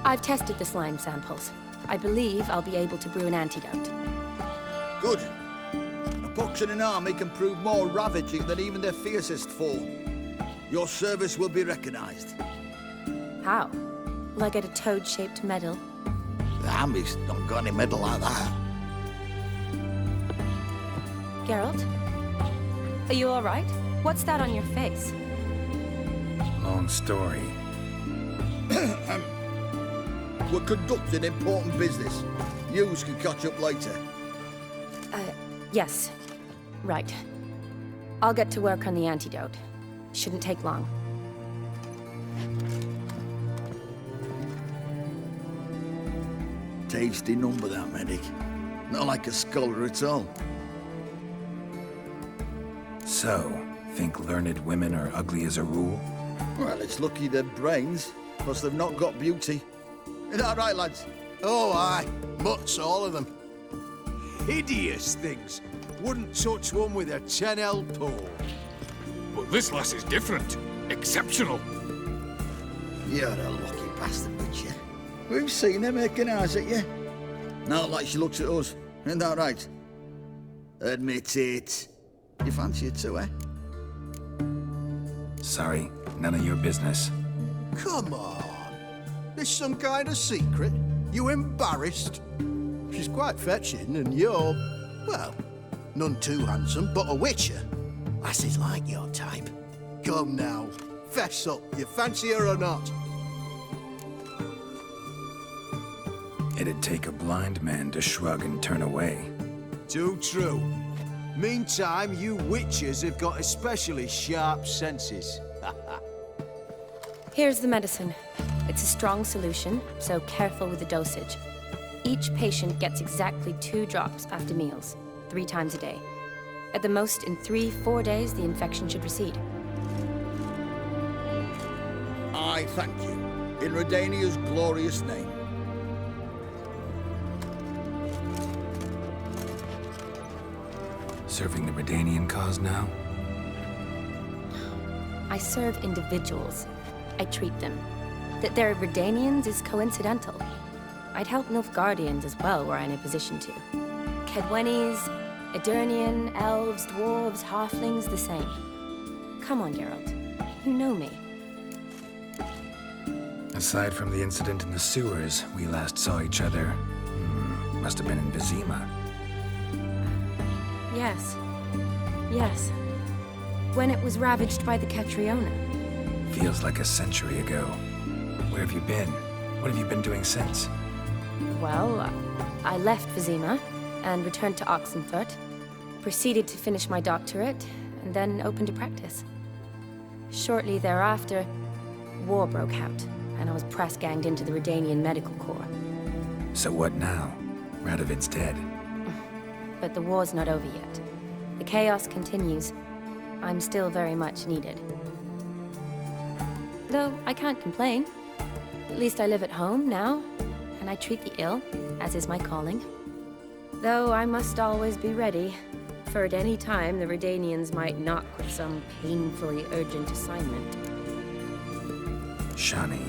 I've tested the slime samples. I believe I'll be able to brew an antidote. Good. A pox in an army can prove more ravaging than even their fiercest foe. Your service will be recognized. How? Will I get a toad-shaped medal? The army's not got any medal like that. Geralt? Are you all right? What's that on your face? Long story. We're conducting important business. Yous can catch up later. Yes. Right. I'll get to work on the antidote. Shouldn't take long. Tasty number, that medic. Not like a scholar at all. So, think learned women are ugly as a rule? Well, it's lucky they're brains, plus they've not got beauty. Is that right, lads? Oh, aye. Mutts, all of them. Hideous things. Wouldn't touch one with a 10L pole. But this lass is different. Exceptional. You're a lucky bastard, Witcher. We've seen her making eyes at you. Not like she looks at us. Isn't that right? Admit it. You fancy it too, eh? Sorry, none of your business. Come on. This some kind of secret? You embarrassed? She's quite fetching, and you're, well, none too handsome, but a witcher. Lasses like your type. Come now, fess up, you fancy her or not? It'd take a blind man to shrug and turn away. Too true. Meantime, you witches have got especially sharp senses. Here's the medicine. It's a strong solution, so careful with the dosage. Each patient gets exactly 2 drops after meals, 3 times a day. At the most, in 3-4 days, the infection should recede. I thank you. In Redania's glorious name. Serving the Redanian cause now? I serve individuals. I treat them. That they're Redanians is coincidental. I'd help Nilfgaardians as well, were I in a position to. Kedwenis, Edirnian, elves, dwarves, halflings, the same. Come on, Geralt. You know me. Aside from the incident in the sewers, we last saw each other... must have been in Vizima. Yes. Yes. When it was ravaged by the Catriona. Feels like a century ago. Where have you been? What have you been doing since? Well, I left Vizima and returned to Oxenfurt, proceeded to finish my doctorate, and then opened a practice. Shortly thereafter, war broke out, and I was press-ganged into the Redanian Medical Corps. So what now? Radovid's dead. But the war's not over yet. The chaos continues. I'm still very much needed. Though I can't complain. At least I live at home now, and I treat the ill, as is my calling. Though I must always be ready, for at any time the Redanians might knock with some painfully urgent assignment. Shani,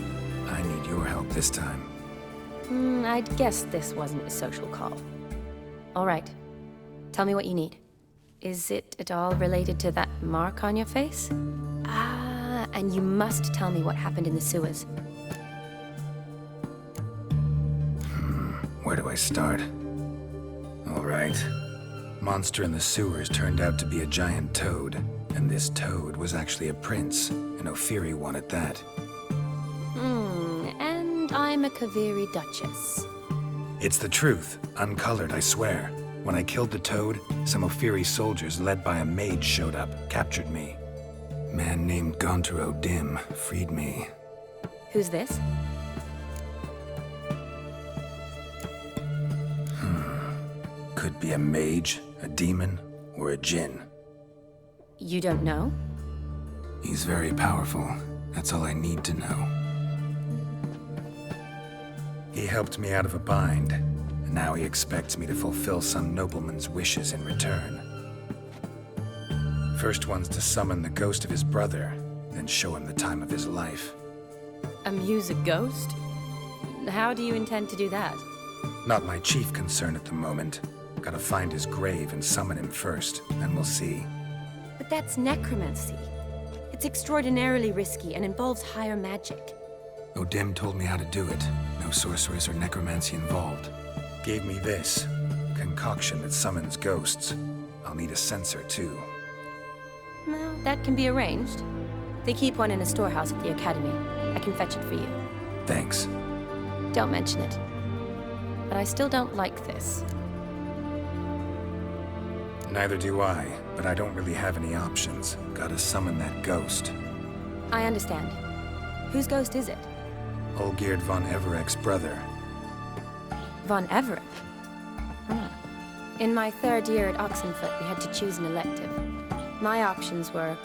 I need your help this time. I'd guess this wasn't a social call. All right. Tell me what you need. Is it at all related to that mark on your face? Ah, and you must tell me what happened in the sewers. Where do I start? All right. Monster in the sewers turned out to be a giant toad, and this toad was actually a prince, an Ophiri one at that. And I'm a Kaviri Duchess. It's the truth, uncolored, I swear. When I killed the toad, some Ophiri soldiers led by a mage showed up, captured me. Man named Gontaro Dim freed me. Who's this? Could be a mage, a demon, or a djinn. You don't know? He's very powerful. That's all I need to know. He helped me out of a bind, and now he expects me to fulfill some nobleman's wishes in return. First one's to summon the ghost of his brother, then show him the time of his life. Amuse a ghost? How do you intend to do that? Not my chief concern at the moment. Gotta find his grave and summon him first, then we'll see. But that's necromancy. It's extraordinarily risky and involves higher magic. O'Dim told me how to do it. No sorcerers or necromancy involved. Gave me this. A concoction that summons ghosts. I'll need a censer, too. Well, that can be arranged. They keep one in a storehouse at the academy. I can fetch it for you. Thanks. Don't mention it. But I still don't like this. Neither do I, but I don't really have any options. Gotta summon that ghost. I understand. Whose ghost is it? Olgierd von Everek's brother. Von Everett? In my third year at Oxenfoot, we had to choose an elective. My options were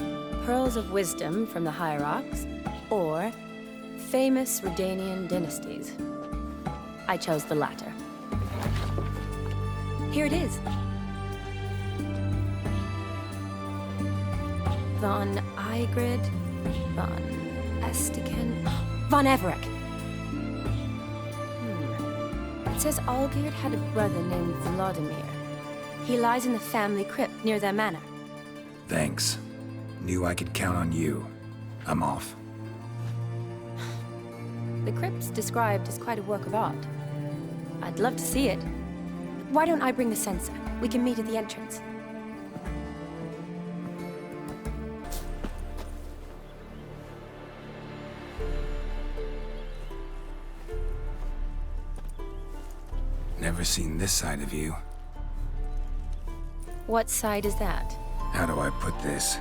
Pearls of Wisdom from the Hierarchs, or Famous Redanian Dynasties. I chose the latter. Here it is. Von Igrid, Von Estiken, Von Everek. It says Olgierd had a brother named Vladimir. He lies in the family crypt near their manor. Thanks. Knew I could count on you. I'm off. The crypt's described as quite a work of art. I'd love to see it. Why don't I bring the censer? We can meet at the entrance. Never seen this side of you. What side is that? How do I put this?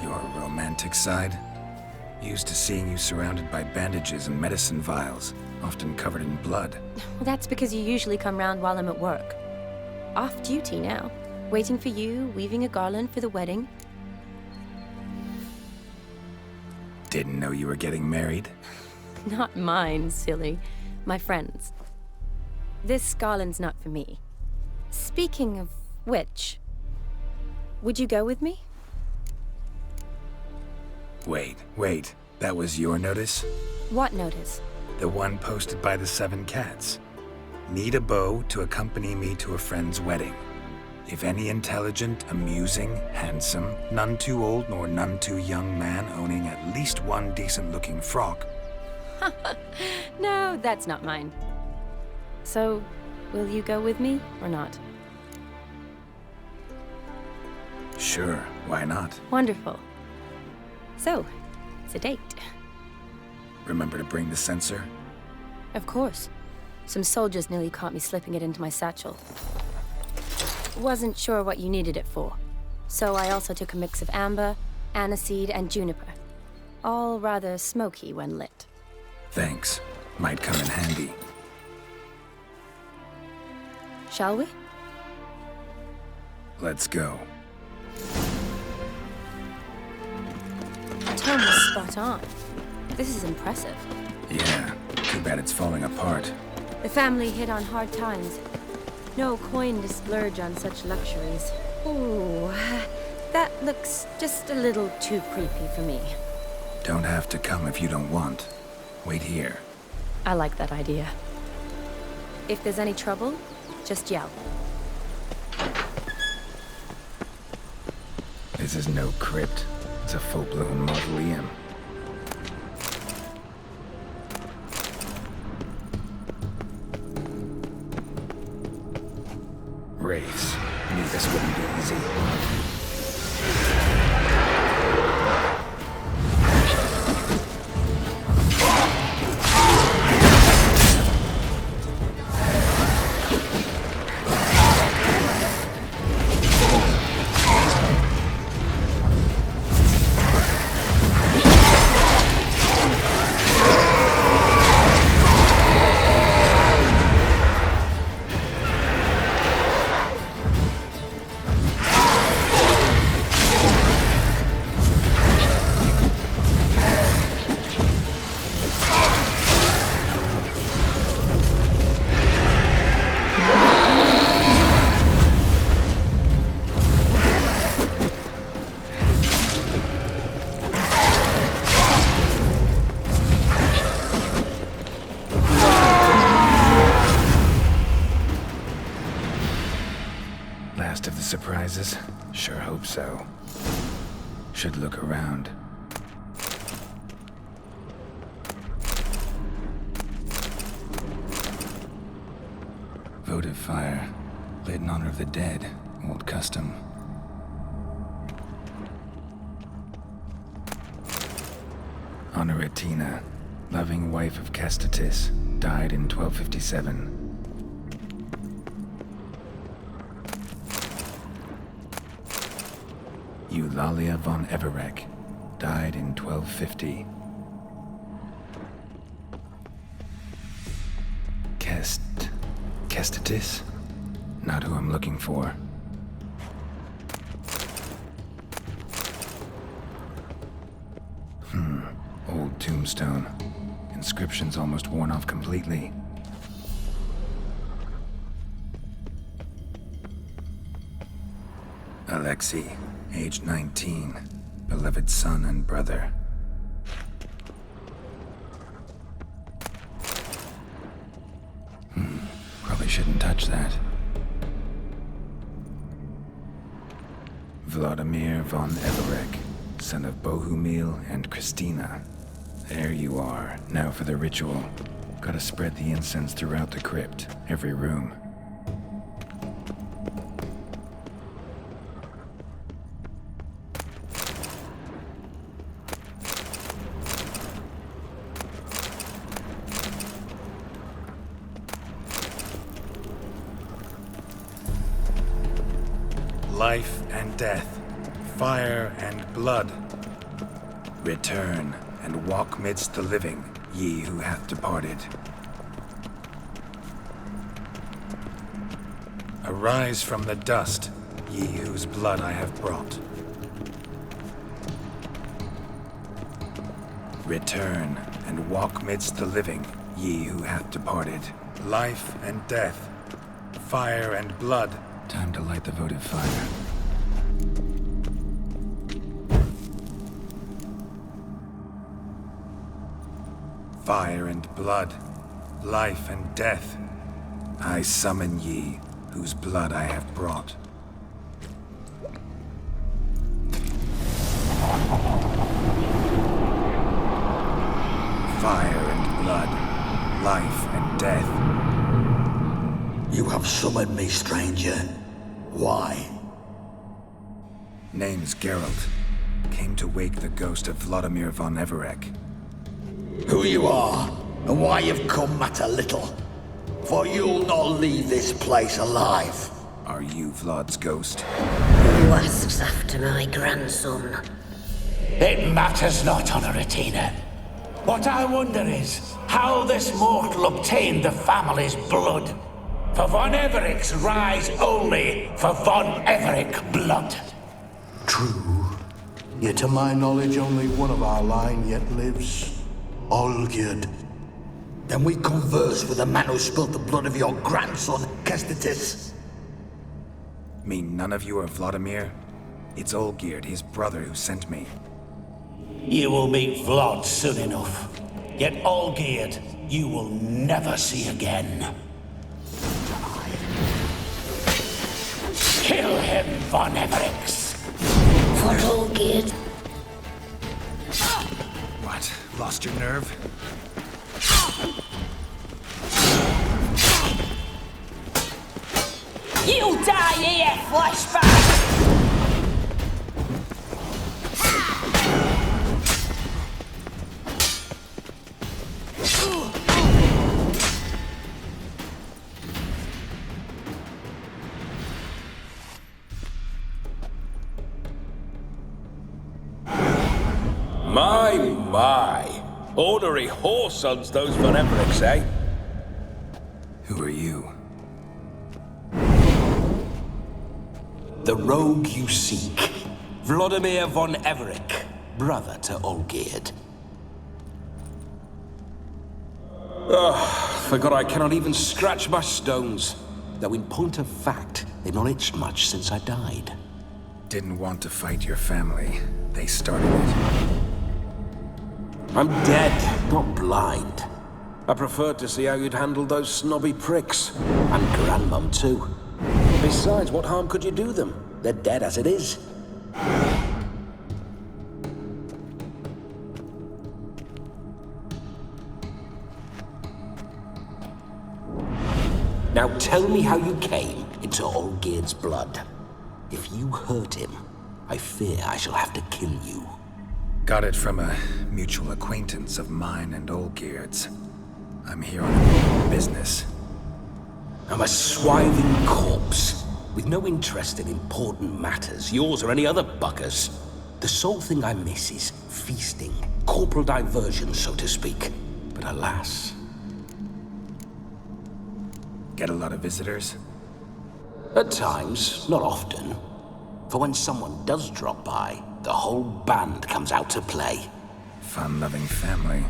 Your romantic side? Used to seeing you surrounded by bandages and medicine vials, often covered in blood. Well, that's because you usually come round while I'm at work. Off duty now. Waiting for you, weaving a garland for the wedding. Didn't know you were getting married? Not mine, silly. My friend's. This garland's not for me. Speaking of which, would you go with me? Wait. That was your notice? What notice? The one posted by the Seven Cats. Need a bow to accompany me to a friend's wedding. If any intelligent, amusing, handsome, none too old nor none too young man owning at least one decent-looking frock. No, that's not mine. So, will you go with me or not? Sure, why not? Wonderful. So, it's a date. Remember to bring the censer? Of course. Some soldiers nearly caught me slipping it into my satchel. Wasn't sure what you needed it for. So I also took a mix of amber, aniseed, and juniper. All rather smoky when lit. Thanks. Might come in handy. Shall we? Let's go. Tom was spot on. This is impressive. Yeah, too bad it's falling apart. The family hit on hard times. No coin to splurge on such luxuries. Ooh, that looks just a little too creepy for me. Don't have to come if you don't want. Wait here. I like that idea. If there's any trouble, just yell. This is no crypt. It's a full-blown mausoleum. Wraiths. Knew this wouldn't be easy. surprises? Sure hope so. Should look around. Votive fire. Lit in honor of the dead. Old custom. Honoratina, loving wife of Castatis, died in 1257. Eulalia von Everec, died in 1250. Castatis? Not who I'm looking for. Old tombstone. Inscription's almost worn off completely. Alexei, age 19. Beloved son and brother. Probably shouldn't touch that. Vladimir von Everec, son of Bohumil and Christina. There you are. Now for the ritual. Gotta spread the incense throughout the crypt, every room. Life and death, fire and blood. Return and walk midst the living, ye who hath departed. Arise from the dust, ye whose blood I have brought. Return and walk midst the living, ye who hath departed. Life and death, fire and blood. Time to light the votive fire. Fire and blood, life and death. I summon ye, whose blood I have brought. Fire and blood, life and death. You have summoned me, stranger. Why? Name's Geralt. Came to wake the ghost of Vladimir von Everec. Who you are, and why you've come matter little. For you'll not leave this place alive. Are you Vlad's ghost? Who asks after my grandson? It matters not, Honoratina. What I wonder is how this mortal obtained the family's blood. For von Everec's rise only for von Everec blood. True. Yet to my knowledge, only one of our line yet lives. Olgierd. Then we converse with the man who spilt the blood of your grandson, Castatis. Mean none of you are Vladimir? It's Olgierd, his brother, who sent me. You will meet Vlad soon enough. Yet Olgierd, you will never see again. Kill him, von Everec. For Olgierd. What? Lost your nerve? You die here, flashback! My. Ornery whoresons those von Everecs, eh? Who are you? The rogue you seek. Vladimir von Everec, brother to Olgierd. Forgot I cannot even scratch my stones. Though in point of fact, they've not itched much since I died. Didn't want to fight your family. They started it. I'm dead, not blind. I preferred to see how you'd handle those snobby pricks. And Grandmum, too. Besides, what harm could you do them? They're dead as it is. Now tell me how you came into Olgierd's blood. If you hurt him, I fear I shall have to kill you. Got it from a mutual acquaintance of mine and Olgierd's. I'm here on business. I'm a swiving corpse, with no interest in important matters, yours or any other buggers. The sole thing I miss is feasting, corporal diversion, so to speak. But alas... Get a lot of visitors? At times, not often. For when someone does drop by, the whole band comes out to play. Fun-loving family.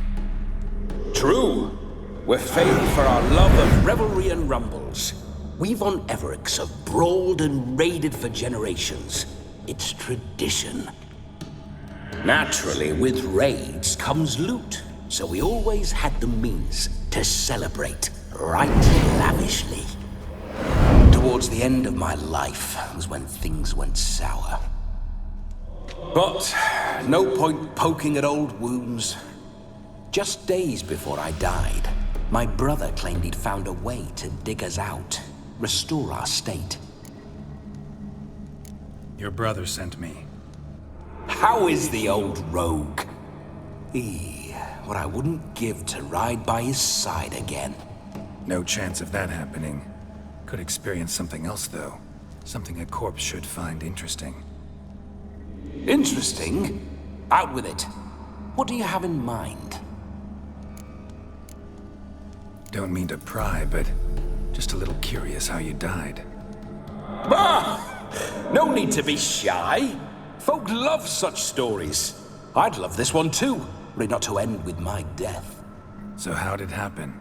True. We're famed for our love of revelry and rumbles. We von Evericks have brawled and raided for generations. It's tradition. Naturally, with raids comes loot, so we always had the means to celebrate right lavishly. Towards the end of my life was when things went sour. But no point poking at old wounds. Just days before I died, my brother claimed he'd found a way to dig us out, restore our state. Your brother sent me. How is the old rogue? What I wouldn't give to ride by his side again. No chance of that happening. Could experience something else, though. Something a corpse should find interesting. Interesting? Out with it. What do you have in mind? Don't mean to pry, but just a little curious how you died. No need to be shy. Folk love such stories. I'd love this one too, were it not to end with my death. So how'd it happen?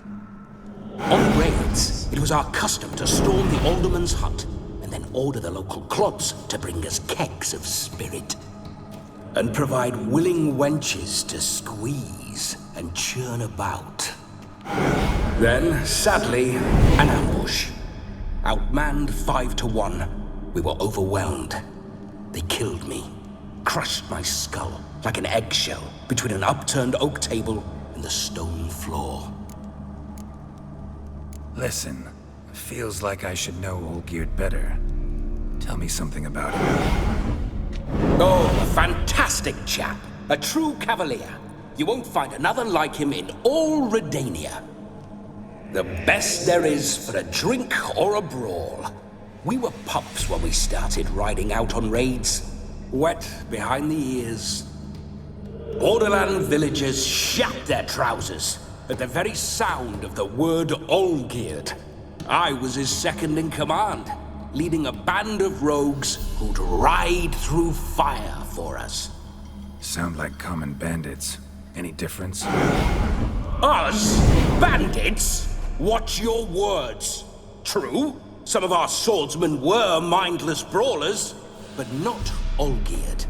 On raids, it was our custom to storm the alderman's hut and then order the local clods to bring us kegs of spirit. And provide willing wenches to squeeze and churn about. Then, sadly, an ambush. Outmanned 5 to 1, we were overwhelmed. They killed me, crushed my skull like an eggshell between an upturned oak table and the stone floor. Listen, feels like I should know Olgierd better. Tell me something about him. Oh, a fantastic chap. A true cavalier. You won't find another like him in all Redania. The best there is for a drink or a brawl. We were pups when we started riding out on raids. Wet behind the ears. Borderland villagers shat their trousers at the very sound of the word Olgierd. I was his second in command, leading a band of rogues who'd ride through fire for us. Sound like common bandits. Any difference? Us? Bandits? Watch your words. True, some of our swordsmen were mindless brawlers, but not Olgierd.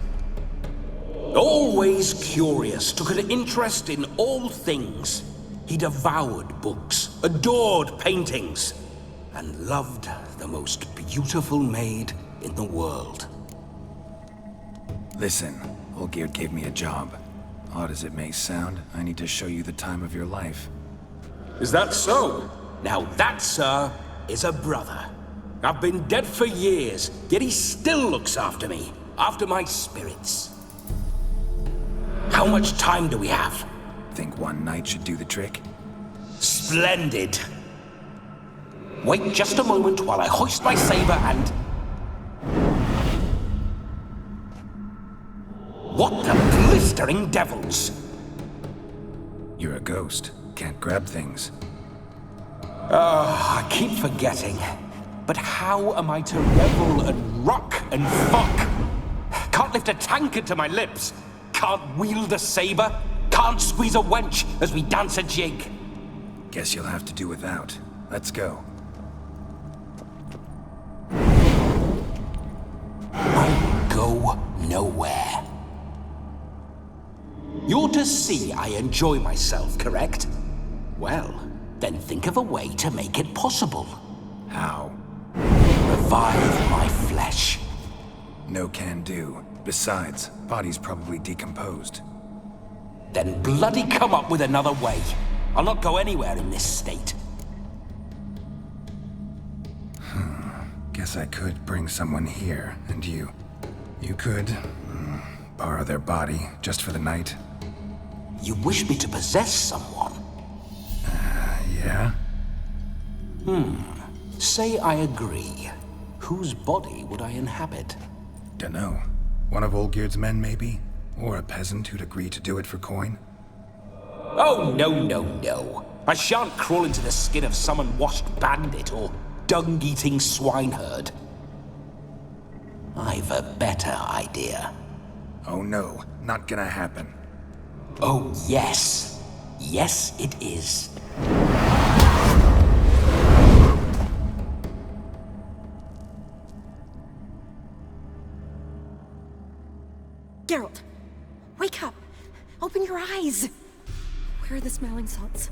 Always curious, took an interest in all things. He devoured books, adored paintings, and loved the most beautiful maid in the world. Listen, Olgierd gave me a job. Odd as it may sound, I need to show you the time of your life. Is that so? Now that, sir, is a brother. I've been dead for years, yet he still looks after me, after my spirits. How much time do we have? Think one night should do the trick? Splendid. Wait just a moment while I hoist my saber and... What the blistering devils? You're a ghost. Can't grab things. I keep forgetting. But how am I to revel and rock and fuck? Can't lift a tankard to my lips. Can't wield a saber. Can't squeeze a wench as we dance a jig. Guess you'll have to do without. Let's go. I go nowhere. You're to see I enjoy myself, correct? Well, then think of a way to make it possible. How? revive my flesh. No can do. Besides, body's probably decomposed. Then bloody come up with another way. I'll not go anywhere in this state. Guess I could bring someone here, and you could borrow their body just for the night. You wish me to possess someone? Yeah? Say I agree. Whose body would I inhabit? Dunno. One of Olgierd's men, maybe? Or a peasant who'd agree to do it for coin? Oh, no. I shan't crawl into the skin of some unwashed bandit or dung-eating swineherd. I've a better idea. Oh no, not gonna happen. Oh, yes. Yes, it is. Geralt, wake up! Open your eyes! Where are the smelling salts?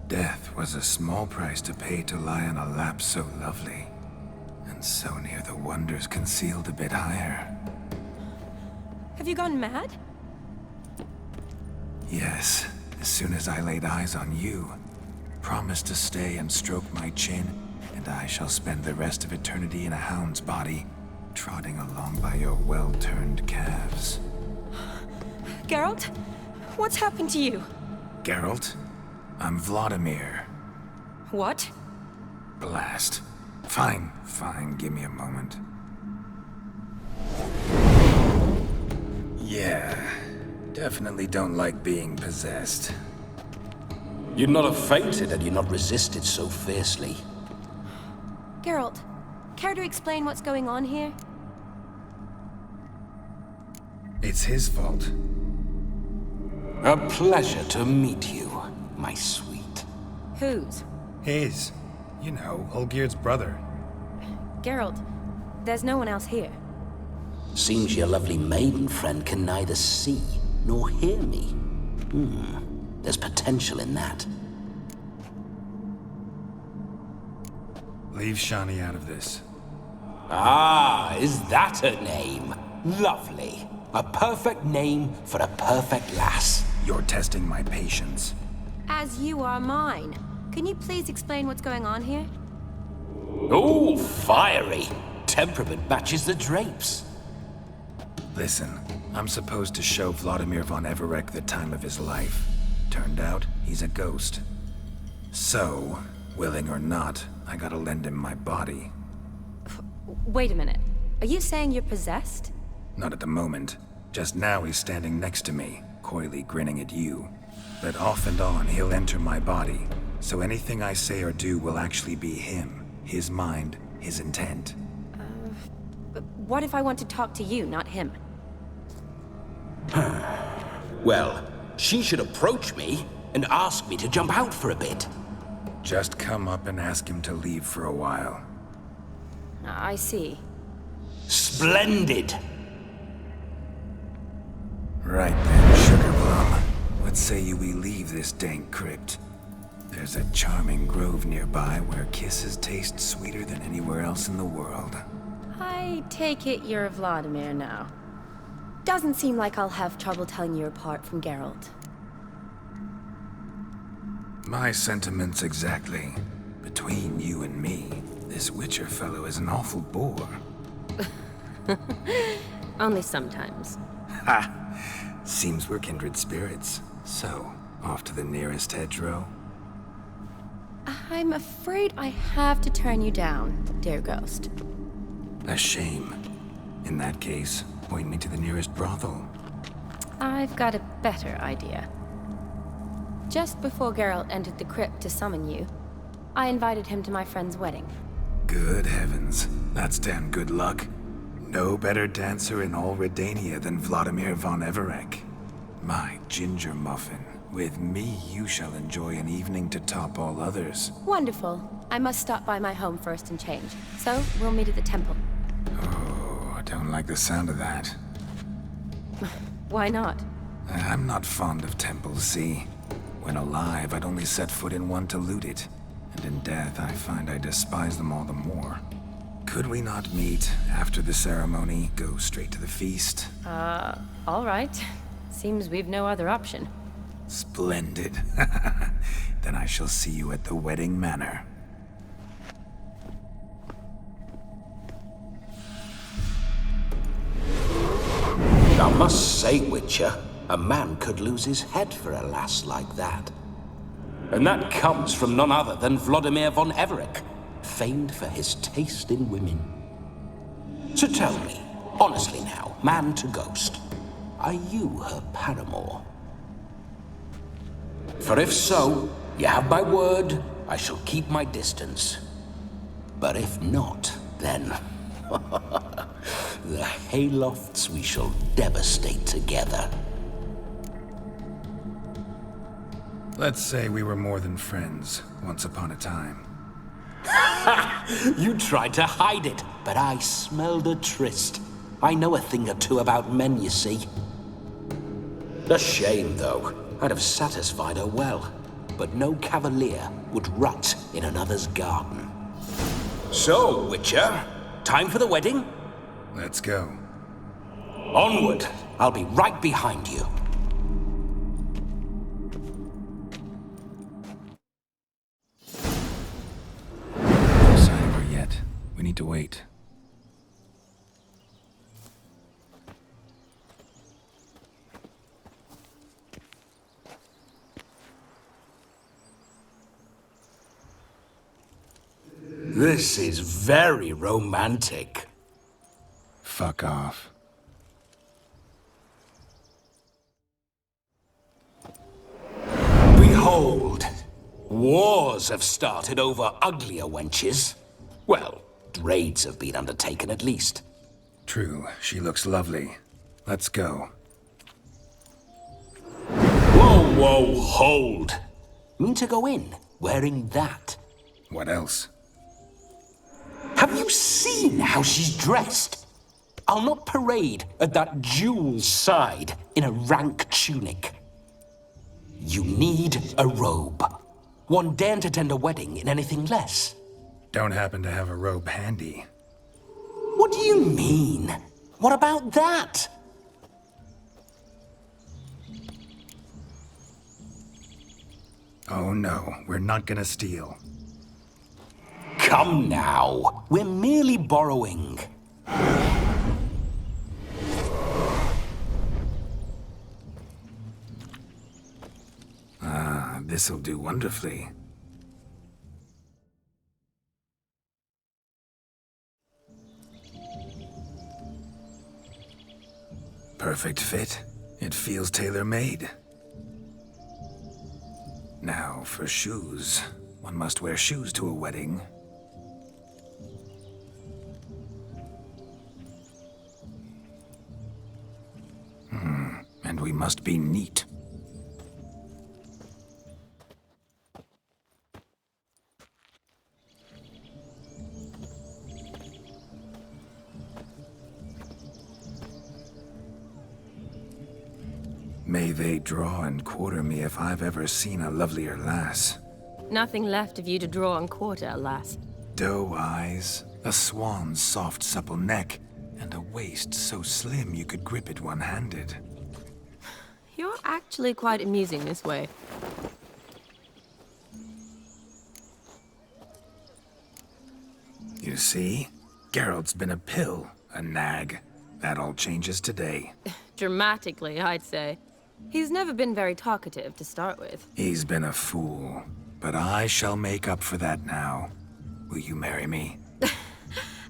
Death was a small price to pay to lie on a lap so lovely, and so near the wonders concealed a bit higher. Have you gone mad? Yes, as soon as I laid eyes on you, promise to stay and stroke my chin, and I shall spend the rest of eternity in a hound's body, trotting along by your well-turned calves. Geralt? What's happened to you? Geralt, I'm Vladimir. What? Blast. Fine, give me a moment. Yeah, definitely don't like being possessed. You'd not have fainted had you not resisted so fiercely. Geralt, care to explain what's going on here? It's his fault. A pleasure to meet you, my sweet. Whose? His. You know, Olgierd's brother. Geralt, there's no one else here. Seems your lovely maiden friend can neither see nor hear me. There's potential in that. Leave Shani out of this. Ah, is that her name? Lovely. A perfect name for a perfect lass. You're testing my patience. As you are mine. Can you please explain what's going on here? Oh, fiery. Temperament matches the drapes. Listen, I'm supposed to show Vladimir von Everec the time of his life. Turned out, he's a ghost. So, willing or not, I gotta lend him my body. Wait a minute. Are you saying you're possessed? Not at the moment. Just now he's standing next to me, coyly grinning at you. But off and on, he'll enter my body. So anything I say or do will actually be him. His mind, his intent. But what if I want to talk to you, not him? Well, she should approach me and ask me to jump out for a bit. Just come up and ask him to leave for a while. I see. Splendid! Right then, Sugar Plum. What say you we leave this dank crypt? There's a charming grove nearby where kisses taste sweeter than anywhere else in the world. I take it you're Vladimir now. Doesn't seem like I'll have trouble telling you apart from Geralt. My sentiments exactly. Between you and me, this Witcher fellow is an awful bore. Only sometimes. Ha! Seems we're kindred spirits. So, off to the nearest hedgerow? I'm afraid I have to turn you down, dear ghost. A shame. In that case, point me to the nearest brothel. I've got a better idea. Just before Geralt entered the crypt to summon you, I invited him to my friend's wedding. Good heavens, that's damn good luck. No better dancer in all Redania than Vladimir von Everec. My ginger muffin. With me, you shall enjoy an evening to top all others. Wonderful. I must stop by my home first and change. So, we'll meet at the temple. Oh, I don't like the sound of that. Why not? I'm not fond of temples, see? When alive, I'd only set foot in one to loot it. And in death, I find I despise them all the more. Could we not meet after the ceremony, go straight to the feast? All right. Seems we've no other option. Splendid. Then I shall see you at the wedding manor. I must say, Witcher, a man could lose his head for a lass like that. And that comes from none other than Vladimir von Everec, famed for his taste in women. So tell me, honestly now, man to ghost, are you her paramour? For if so, you have my word, I shall keep my distance. But if not, then... the Haylofts we shall devastate together. Let's say we were more than friends, once upon a time. You tried to hide it, but I smelled a tryst. I know a thing or two about men, you see. A shame, though. I'd have satisfied her well, but no cavalier would rut in another's garden. So, Witcher, time for the wedding? Let's go. Onward! I'll be right behind you. No sign of her yet. We need to wait. This is very romantic. Fuck off. Behold, wars have started over uglier wenches. Well, raids have been undertaken at least. True, she looks lovely. Let's go. Whoa, whoa, hold. Mean to go in, wearing that? What else? Have you seen how she's dressed? I'll not parade at that jewel's side in a rank tunic. You need a robe. One daren't attend a wedding in anything less. Don't happen to have a robe handy. What do you mean? What about that? Oh no, we're not gonna steal. Come now, we're merely borrowing. Ah, this'll do wonderfully. Perfect fit. It feels tailor-made. Now, for shoes. One must wear shoes to a wedding. And we must be neat. May they draw and quarter me if I've ever seen a lovelier lass. Nothing left of you to draw and quarter, alas. Doe eyes, a swan's soft supple neck, and a waist so slim you could grip it one-handed. You're actually quite amusing this way. You see? Geralt's been a pill, a nag. That all changes today. Dramatically, I'd say. He's never been very talkative to start with. He's been a fool, but I shall make up for that now. Will you marry me?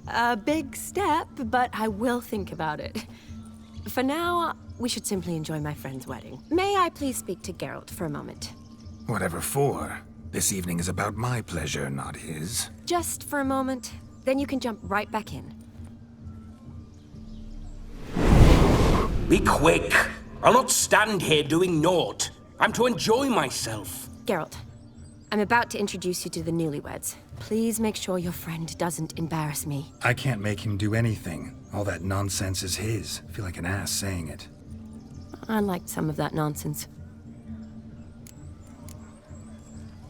A big step, but I will think about it. For now, we should simply enjoy my friend's wedding. May I please speak to Geralt for a moment? Whatever for. This evening is about my pleasure, not his. Just for a moment, then you can jump right back in. Be quick. I'll not stand here doing naught. I'm to enjoy myself. Geralt, I'm about to introduce you to the newlyweds. Please make sure your friend doesn't embarrass me. I can't make him do anything. All that nonsense is his. I feel like an ass saying it. I liked some of that nonsense.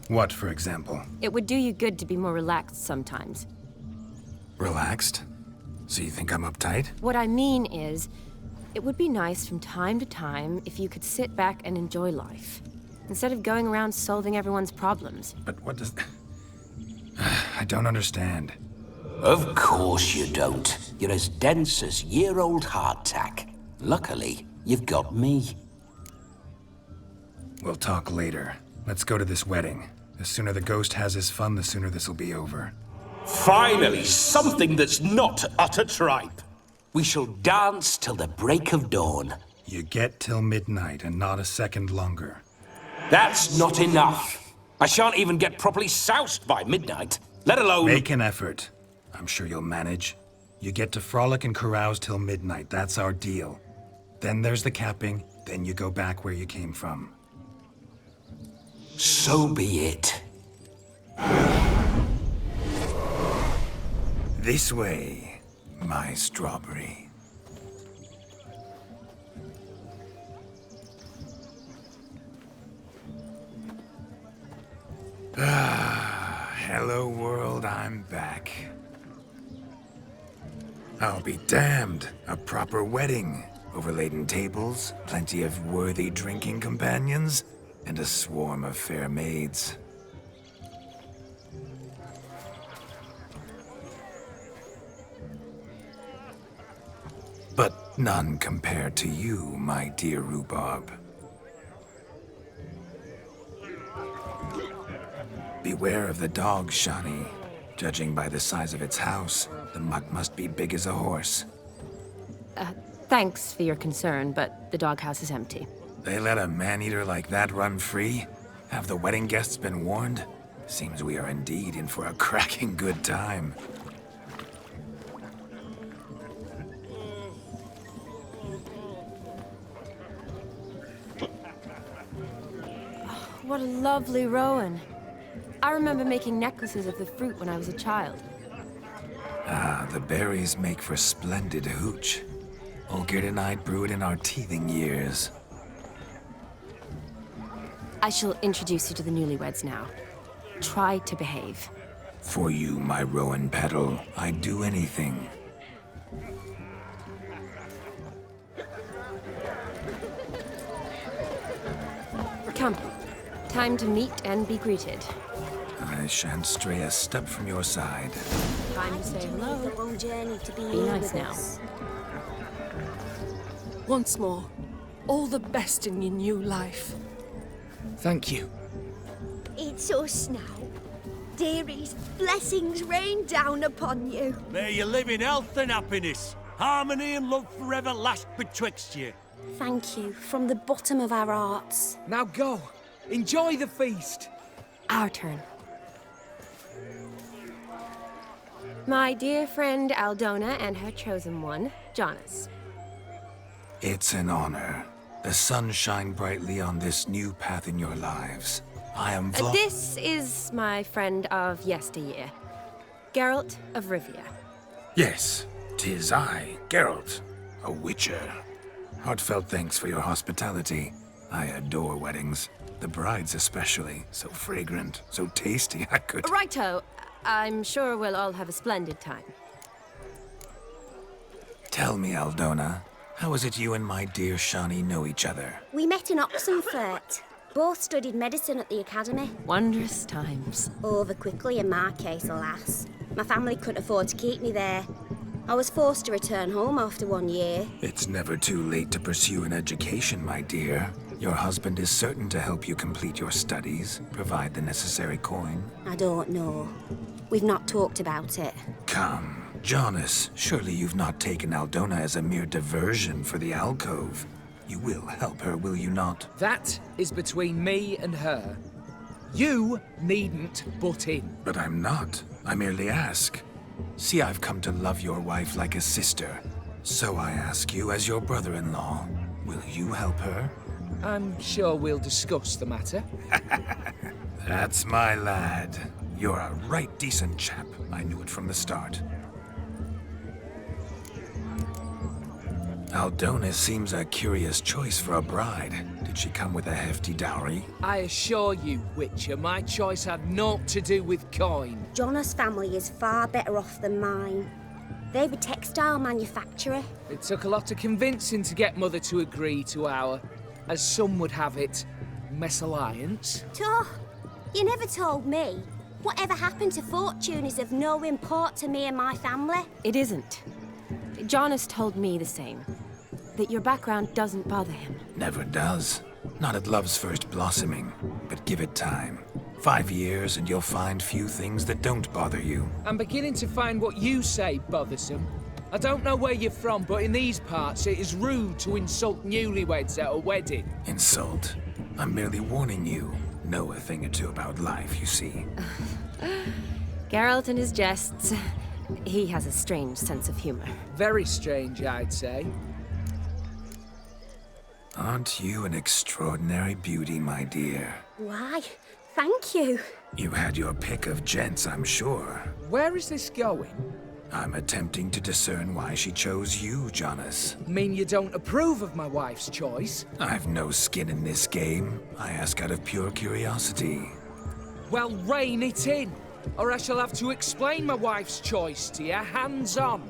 What, for example? It would do you good to be more relaxed sometimes. Relaxed? So you think I'm uptight? What I mean is, it would be nice from time to time if you could sit back and enjoy life, instead of going around solving everyone's problems. But what does... I don't understand. Of course you don't. You're as dense as year-old hardtack. Luckily, you've got me. We'll talk later. Let's go to this wedding. The sooner the ghost has his fun, the sooner this'll be over. Finally, something that's not utter tripe. We shall dance till the break of dawn. You get till midnight and not a second longer. That's not enough. I shan't even get properly soused by midnight, let alone... Make an effort. I'm sure you'll manage. You get to frolic and carouse till midnight. That's our deal. Then there's the capping, then you go back where you came from. So be it. This way, my strawberry. Hello world, I'm back. I'll be damned. A proper wedding. Overladen tables, plenty of worthy drinking companions, and a swarm of fair maids. But none compared to you, my dear rhubarb. Beware of the dog, Shani. Judging by the size of its house, the mutt must be big as a horse. Thanks for your concern, but the doghouse is empty. They let a man-eater like that run free? Have the wedding guests been warned? Seems we are indeed in for a cracking good time. What a lovely rowan. I remember making necklaces of the fruit when I was a child. Ah, the berries make for splendid hooch. Olgerd and I brewed in our teething years. I shall introduce you to the newlyweds now. Try to behave. For you, my rowan petal, I'd do anything. Come. Time to meet and be greeted. I shan't stray a step from your side. Time to say hello. The long journey to be Be here nice with now. us. Once more, all the best in your new life. Thank you. It's us now. Dearies, blessings rain down upon you. May you live in health and happiness. Harmony and love forever last betwixt you. Thank you from the bottom of our hearts. Now go. Enjoy the feast. Our turn. My dear friend Aldona and her chosen one, Jonas. It's an honor. The sun shine brightly on this new path in your lives. I am This is my friend of yesteryear, Geralt of Rivia. Yes, 'tis I, Geralt, a witcher. Heartfelt thanks for your hospitality. I adore weddings. The brides especially. So fragrant, so tasty, I could... Righto. I'm sure we'll all have a splendid time. Tell me, Aldona, how is it you and my dear Shani know each other? We met in Oxenfurt. Both studied medicine at the academy. Wondrous times. Over quickly in my case, alas. My family couldn't afford to keep me there. I was forced to return home after 1 year. It's never too late to pursue an education, my dear. Your husband is certain to help you complete your studies, provide the necessary coin. I don't know. We've not talked about it. Come, Jonas, surely you've not taken Aldona as a mere diversion for the alcove. You will help her, will you not? That is between me and her. You needn't butt in. But I'm not. I merely ask. See, I've come to love your wife like a sister. So I ask you, as your brother-in-law, will you help her? I'm sure we'll discuss the matter. That's my lad. You're a right decent chap. I knew it from the start. Aldonis seems a curious choice for a bride. Did she come with a hefty dowry? I assure you, Witcher, my choice had naught to do with coin. Jonas' family is far better off than mine. They're a textile manufacturer. It took a lot of convincing to get Mother to agree to our, as some would have it, mesalliance. You never told me. Whatever happened to fortune is of no import to me and my family. It isn't. Jonas told me the same. That your background doesn't bother him. Never does. Not at love's first blossoming. But give it time. 5 years and you'll find few things that don't bother you. I'm beginning to find what you say bothersome. I don't know where you're from, but in these parts it is rude to insult newlyweds at a wedding. Insult? I'm merely warning you. Know a thing or two about life, you see. Geralt and his jests. He has a strange sense of humor. Very strange, I'd say. Aren't you an extraordinary beauty, my dear? Why, thank you. You had your pick of gents, I'm sure. Where is this going? I'm attempting to discern why she chose you, Jonas. Mean you don't approve of my wife's choice? I've no skin in this game. I ask out of pure curiosity. Well, rein it in, or I shall have to explain my wife's choice to you hands-on.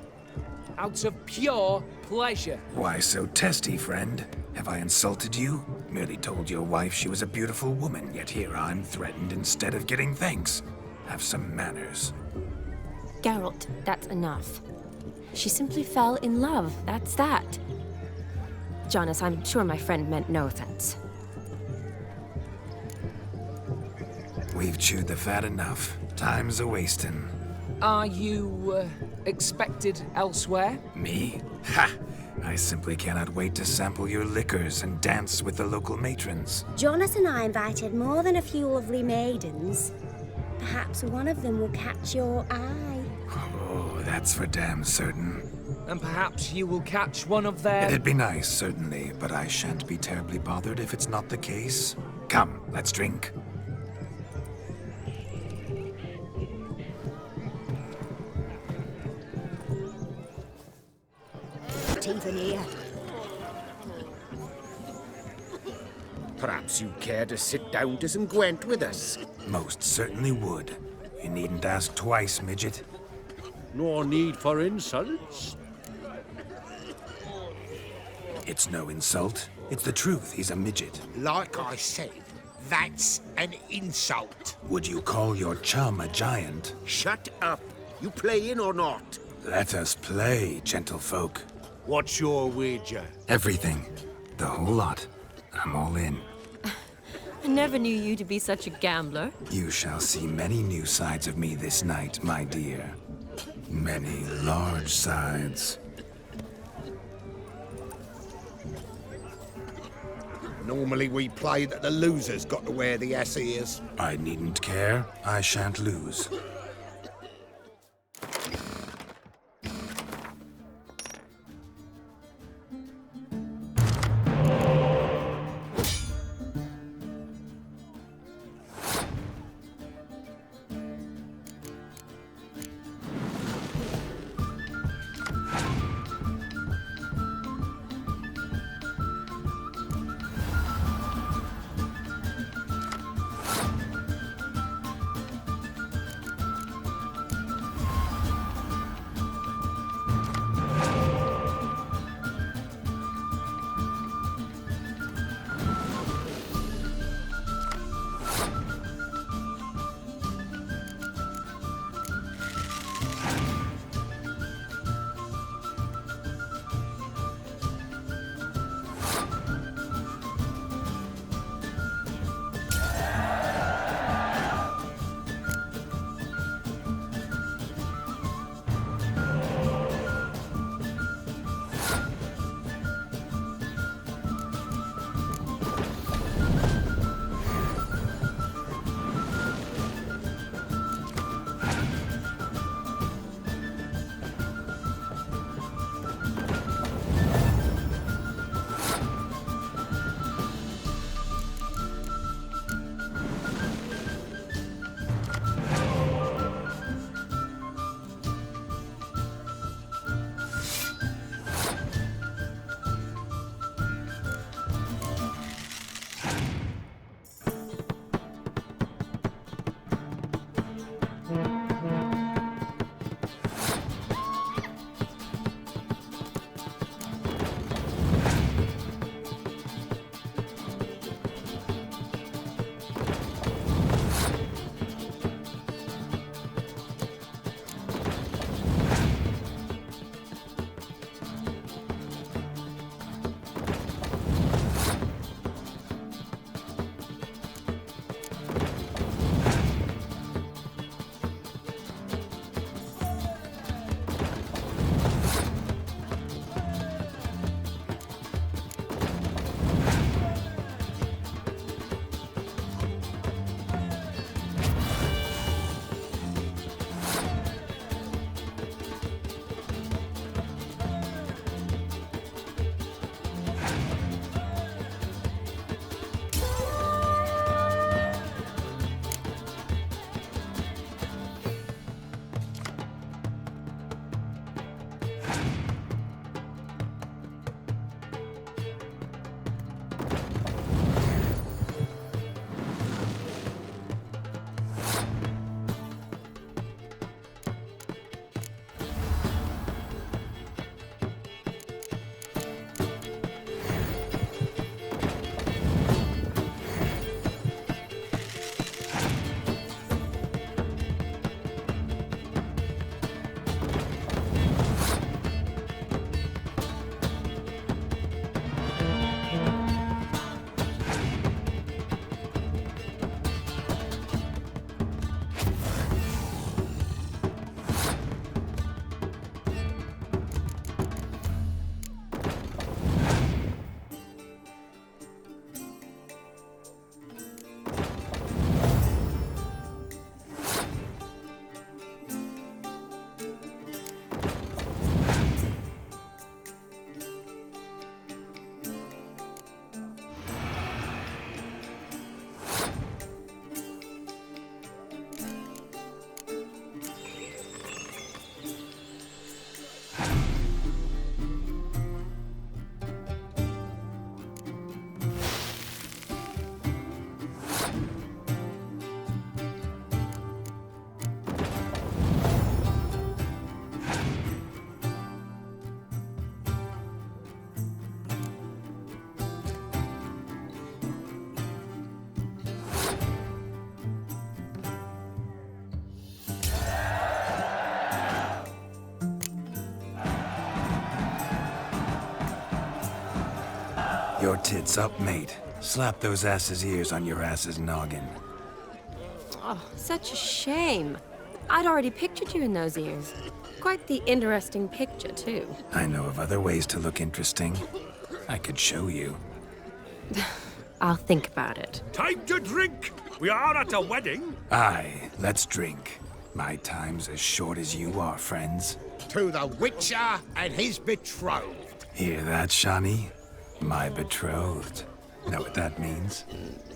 Out of pure pleasure. Why so testy, friend? Have I insulted you? Merely told your wife she was a beautiful woman, yet here I'm threatened instead of getting thanks. Have some manners. Geralt, that's enough. She simply fell in love, that's that. Jonas, I'm sure my friend meant no offense. We've chewed the fat enough. Time's a-wasting. Are you, expected elsewhere? Me? Ha! I simply cannot wait to sample your liquors and dance with the local matrons. Jonas and I invited more than a few lovely maidens. Perhaps one of them will catch your eye. Oh, that's for damn certain. And perhaps you will catch one of their... It'd be nice, certainly, but I shan't be terribly bothered if it's not the case. Come, let's drink. Even here. Perhaps you'd care to sit down to some Gwent with us? Most certainly would. You needn't ask twice, midget. No need for insults. It's no insult. It's the truth. He's a midget. Like I said, that's an insult. Would you call your chum a giant? Shut up. You playing or not? Let us play, gentlefolk. What's your wager? Everything. The whole lot. I'm all in. I never knew you to be such a gambler. You shall see many new sides of me this night, my dear. Many large sides. Normally we play that the loser's got to wear the ass ears. I needn't care. I shan't lose. Your tits up, mate. Slap those asses' ears on your ass's noggin. Oh, such a shame. I'd already pictured you in those ears. Quite the interesting picture, too. I know of other ways to look interesting. I could show you. I'll think about it. Time to drink! We are at a wedding. Aye, let's drink. My time's as short as you are, friends. To the Witcher and his betrothed. Hear that, Shawnee? My betrothed. Know what that means?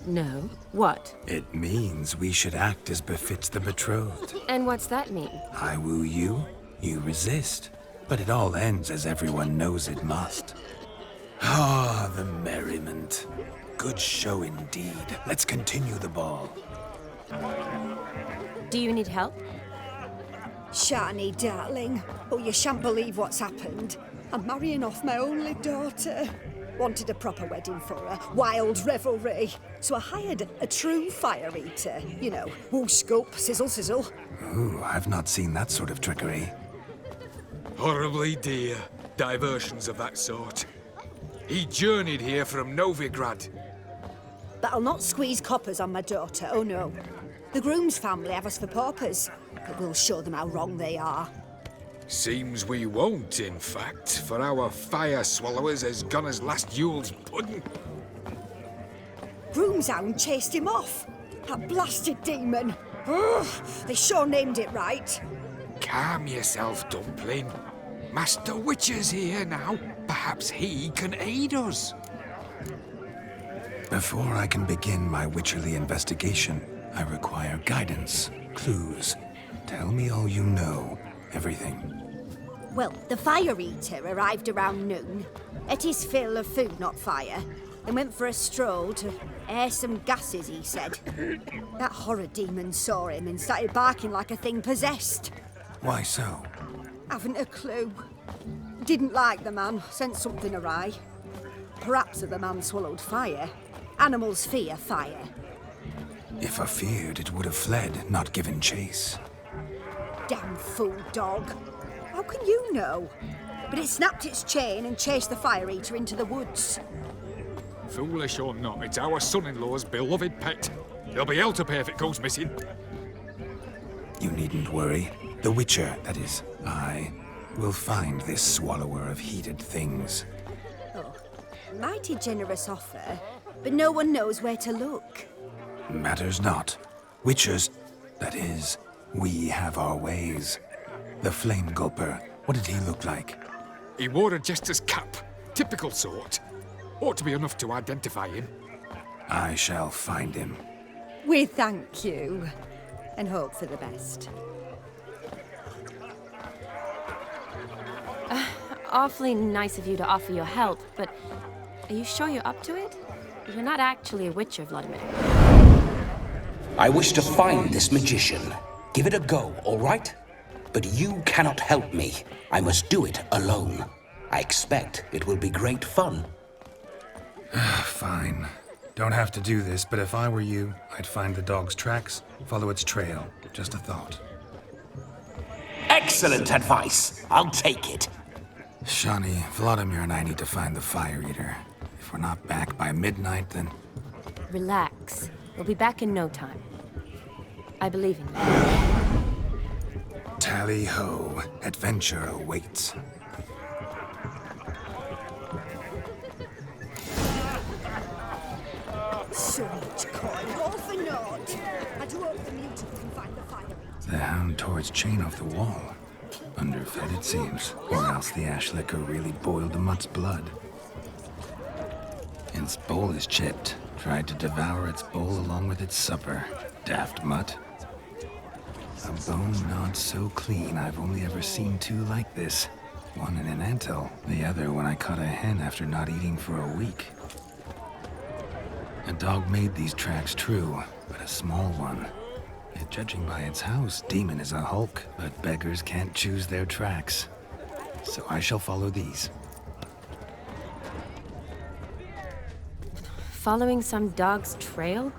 No. What? It means we should act as befits the betrothed. And what's that mean? I woo you, you resist. But it all ends as everyone knows it must. Ah, the merriment. Good show indeed. Let's continue the ball. Do you need help? Shani, darling. Oh, you shan't believe what's happened. I'm marrying off my only daughter. Wanted a proper wedding for her, wild revelry. So I hired a true fire eater. You know, whoosh, scoop, sizzle, sizzle. Ooh, I've not seen that sort of trickery. Horribly dear diversions of that sort. He journeyed here from Novigrad. But I'll not squeeze coppers on my daughter, oh no. The groom's family have us for paupers, but we'll show them how wrong they are. Seems we won't, in fact, for our fire swallowers has gone as last Yule's pudding. Groom's hound chased him off. That blasted demon. Ugh, they sure named it right. Calm yourself, Dumpling. Master Witcher's here now. Perhaps he can aid us. Before I can begin my witcherly investigation, I require guidance, clues. Tell me all you know. Everything. Well, the fire eater arrived around noon, ate his fill of food, not fire, and went for a stroll to air some gases, he said. That horror demon saw him and started barking like a thing possessed. Why so? Haven't a clue. Didn't like the man, sent something awry. Perhaps the man swallowed fire. Animals fear fire. If I feared, it would have fled, not given chase. Damn fool dog. How can you know? But it snapped its chain and chased the fire eater into the woods. Foolish or not, it's our son-in-law's beloved pet. There'll be hell to pay if it goes missing. You needn't worry. The Witcher, that is, I, will find this swallower of heated things. Oh, mighty generous offer, but no one knows where to look. Matters not. Witchers, that is, we have our ways. The Flame Gulper, what did he look like? He wore a jester's cap. Typical sort. Ought to be enough to identify him. I shall find him. We thank you, and hope for the best. Awfully nice of you to offer your help, but are you sure you're up to it? You're not actually a witcher, Vladimir. I wish to find this magician. Give it a go, all right? But you cannot help me. I must do it alone. I expect it will be great fun. Fine. Don't have to do this, but if I were you, I'd find the dog's tracks, follow its trail. Just a thought. Excellent advice. I'll take it. Shawnee, Vladimir and I need to find the fire eater. If we're not back by midnight, then... Relax. We'll be back in no time. I believe in you. Tally-ho. Adventure awaits. So much coin, all for naught. I do hope the mutant can find the fire eater. The hound tore its chain off the wall. Underfed, it seems. Or else the ash liquor really boiled the mutt's blood. Its bowl is chipped. Tried to devour its bowl along with its supper. Daft mutt. A bone gnawed so clean I've only ever seen two like this. One in an anthill, the other when I caught a hen after not eating for a week. A dog made these tracks true, but a small one. And judging by its house, Demon is a hulk, but beggars can't choose their tracks. So I shall follow these. Following some dog's trail?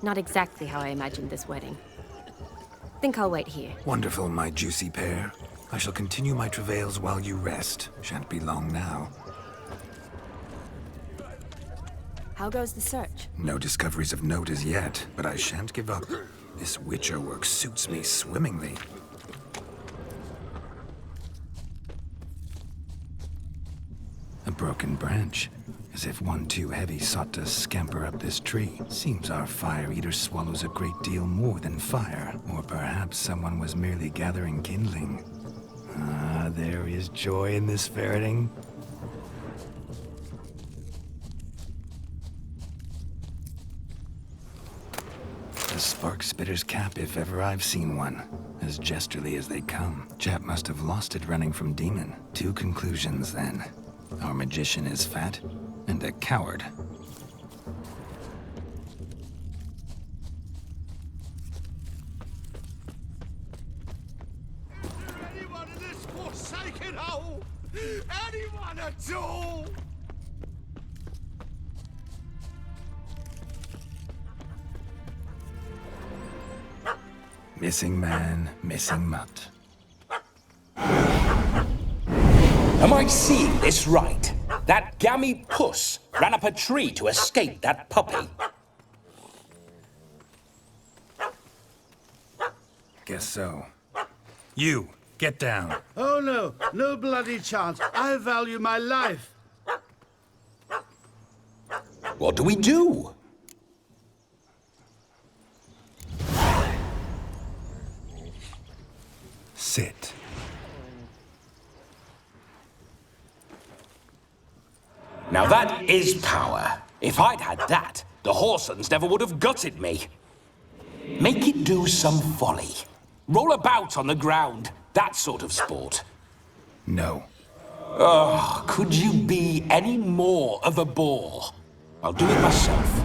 Not exactly how I imagined this wedding. Think I'll wait here. Wonderful, my juicy pair. I shall continue my travails while you rest. Shan't be long now. How goes the search? No discoveries of note as yet, but I shan't give up. This Witcher work suits me swimmingly. A broken branch, as if one too heavy sought to scamper up this tree. Seems our fire eater swallows a great deal more than fire, or perhaps someone was merely gathering kindling. Ah, there is joy in this ferreting. The spark spitter's cap, if ever I've seen one. As jesterly as they come. Chap must have lost it running from Demon. Two conclusions, then. Our magician is fat, and a coward. Anyone in this forsaken hole? Anyone at all? Missing man, missing mutt. Am I seeing this right? That gammy puss ran up a tree to escape that puppy. Guess so. You, get down. Oh no, no bloody chance. I value my life. What do we do? Sit. Now that is power. If I'd had that, the Horsons never would have gutted me. Make it do some folly. Roll about on the ground. That sort of sport. No. Oh, could you be any more of a bore? I'll do it myself.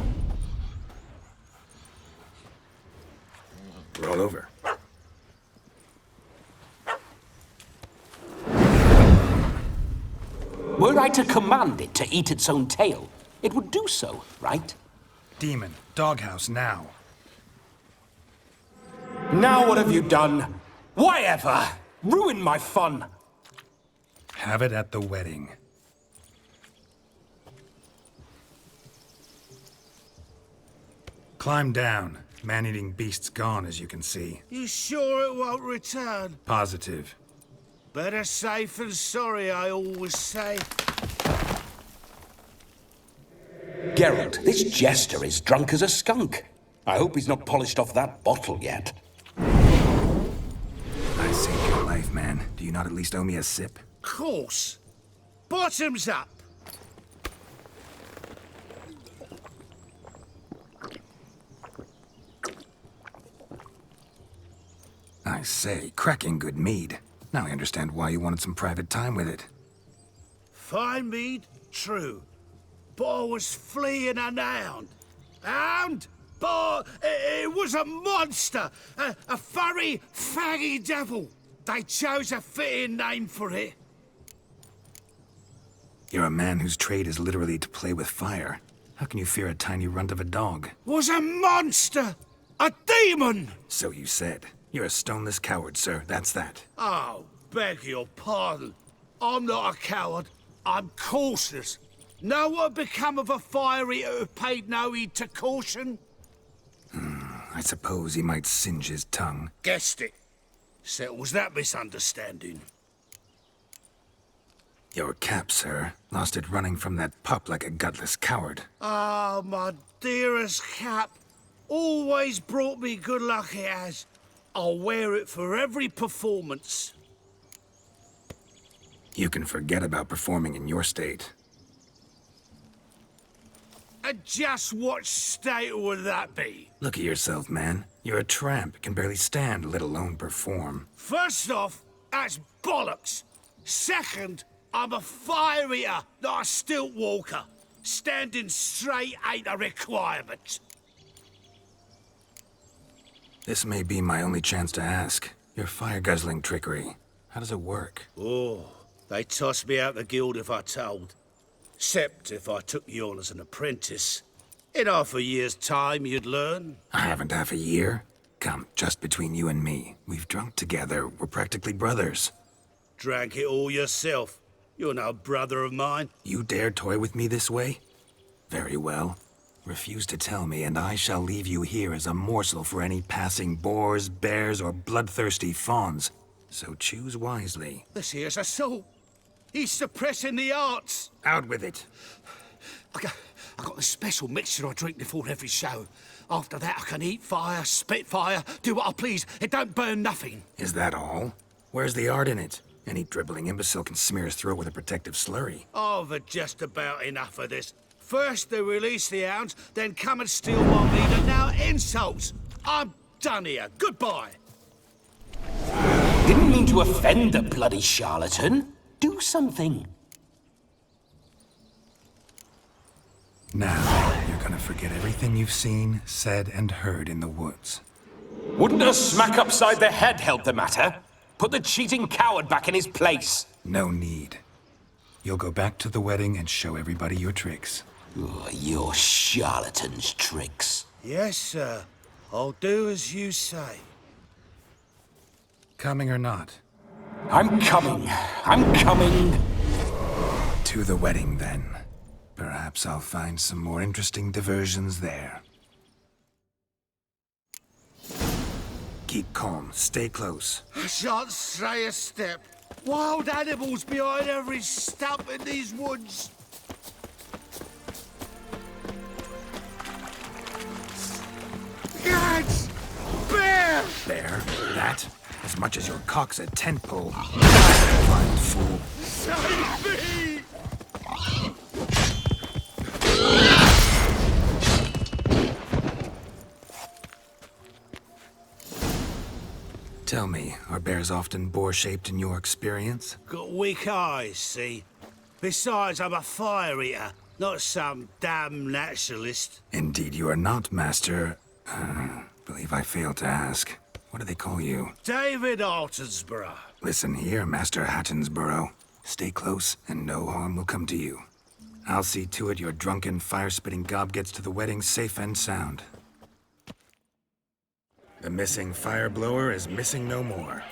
Roll over. Were I to command it to eat its own tail, it would do so, right? Demon, doghouse now. Now what have you done? Why ever? Ruin my fun. Have it at the wedding. Climb down. Man-eating beast's gone, as you can see. You sure it won't return? Positive. Better safe than sorry, I always say. Geralt, this jester is drunk as a skunk. I hope he's not polished off that bottle yet. I saved your life, man. Do you not at least owe me a sip? Course. Bottoms up. I say, cracking good mead. Now I understand why you wanted some private time with it. Fine mead, true. But I was fleeing a hound. Hound? But it was a monster. A furry, faggy devil. They chose a fitting name for it. You're a man whose trade is literally to play with fire. How can you fear a tiny runt of a dog? Was a monster. A demon. So you said. You're a stoneless coward, sir. That's that. Oh, beg your pardon. I'm not a coward. I'm cautious. Know what become of a fire eater who paid no heed to caution? I suppose he might singe his tongue. Guessed it. Settles that misunderstanding. Your cap, sir. Lost it running from that pup like a gutless coward. Ah, my dearest cap. Always brought me good luck it has. I'll wear it for every performance. You can forget about performing in your state. And just what state would that be? Look at yourself, man. You're a tramp, can barely stand, let alone perform. First off, that's bollocks. Second, I'm a fire eater, not a stilt walker. Standing straight ain't a requirement. This may be my only chance to ask. Your fire-guzzling trickery. How does it work? Oh, they'd toss me out the guild if I told. Except if I took you on as an apprentice. In half a year's time, you'd learn. I haven't half a year. Come, just between you and me. We've drunk together. We're practically brothers. Drank it all yourself. You're no brother of mine. You dare toy with me this way? Very well. Refuse to tell me, and I shall leave you here as a morsel for any passing boars, bears, or bloodthirsty fawns. So choose wisely. This here's assault. He's suppressing the arts. Out with it. I got the special mixture I drink before every show. After that, I can eat fire, spit fire, do what I please. It don't burn nothing. Is that all? Where's the art in it? Any dribbling imbecile can smear his throat with a protective slurry. I've just about enough of this. First they release the hounds, then come and steal my meat, and now insults. I'm done here. Goodbye. Didn't mean to offend the bloody charlatan. Do something. Now, you're gonna forget everything you've seen, said, and heard in the woods. Wouldn't a smack upside the head help the matter? Put the cheating coward back in his place. No need. You'll go back to the wedding and show everybody your tricks. Oh, your charlatan's tricks. Yes, sir. I'll do as you say. Coming or not? I'm coming. I'm coming. To the wedding, then. Perhaps I'll find some more interesting diversions there. Keep calm. Stay close. I shan't stray a step. Wild animals behind every stump in these woods. Guards! Bear! Bear? That? As much as your cock's a tent pole. Blind fool. Save me! Tell me, are bears often boar-shaped in your experience? Got weak eyes, see? Besides, I'm a fire eater, not some damn naturalist. Indeed you are not, Master. Believe I failed to ask. What do they call you? David Altonsborough. Listen here, Master Hattonsborough. Stay close, and no harm will come to you. I'll see to it your drunken, fire-spitting gob gets to the wedding safe and sound. The missing fire blower is missing no more.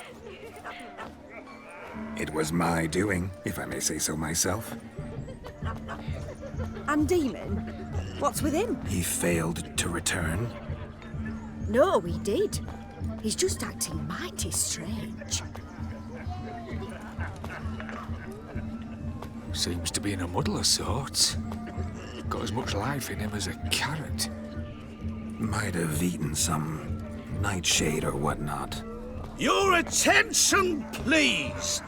It was my doing, if I may say so myself. And Demon? What's with him? He failed to return. No, he did. He's just acting mighty strange. Seems to be in a muddle of sorts. Got as much life in him as a carrot. Might have eaten some nightshade or whatnot. Your attention, please.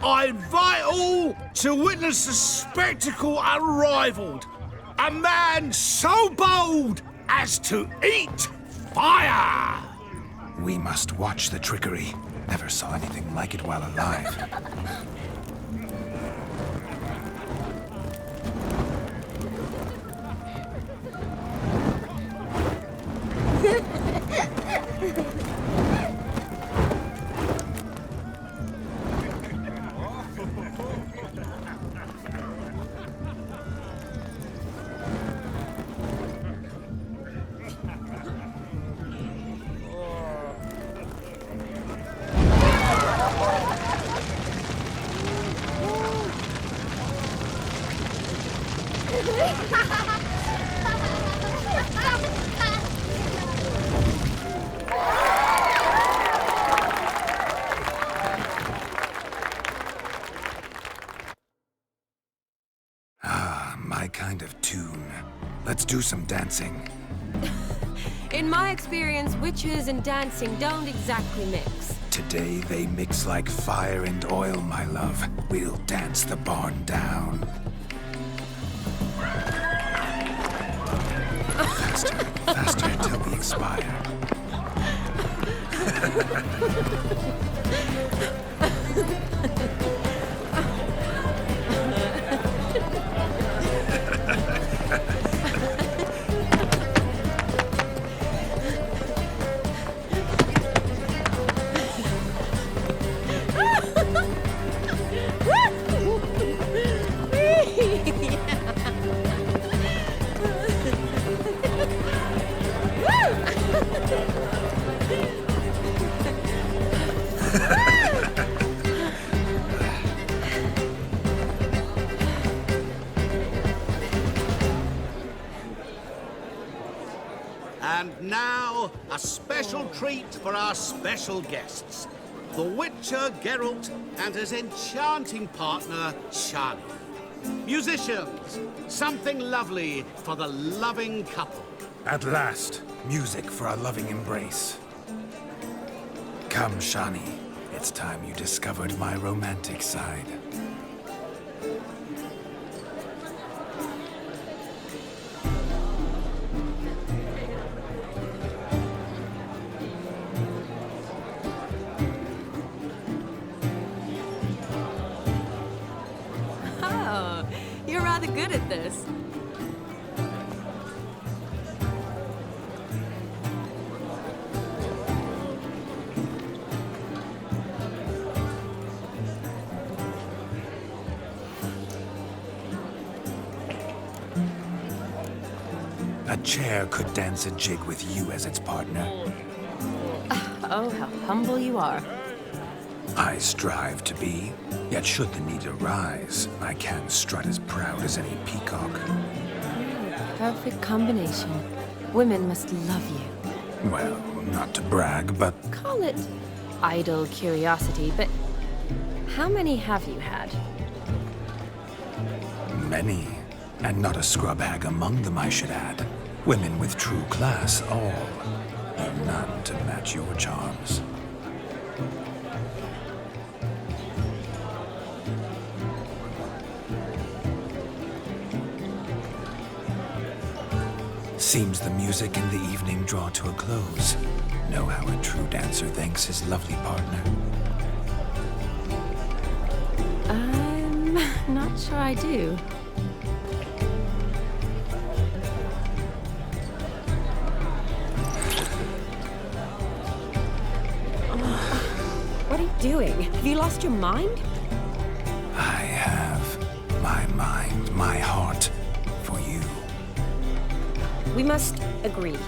I invite all to witness a spectacle unrivaled. A man so bold as to eat fire! We must watch the trickery. Never saw anything like it while alive. My kind of tune. Let's do some dancing. In my experience, witches and dancing don't exactly mix. Today they mix like fire and oil, my love. We'll dance the barn down. Faster, faster till we expire. And now, a special treat for our special guests. The Witcher Geralt and his enchanting partner, Shani. Musicians, something lovely for the loving couple. At last, music for our loving embrace. Come, Shani. It's time you discovered my romantic side. Oh, you're rather good at this. A chair could dance a jig with you as its partner. Oh, how humble you are. I strive to be, yet should the need arise, I can strut as proud as any peacock. Perfect combination. Women must love you. Well, not to brag, but Call it idle curiosity, but how many have you had? many. And not a scrub hag among them, I should add. Women with true class, all. And none to match your charms. Seems the music and the evening draw to a close. Know how a true dancer thanks his lovely partner. I'm not sure I do. What are you doing? Have you lost your mind? I have my mind, my heart for you. We must agree.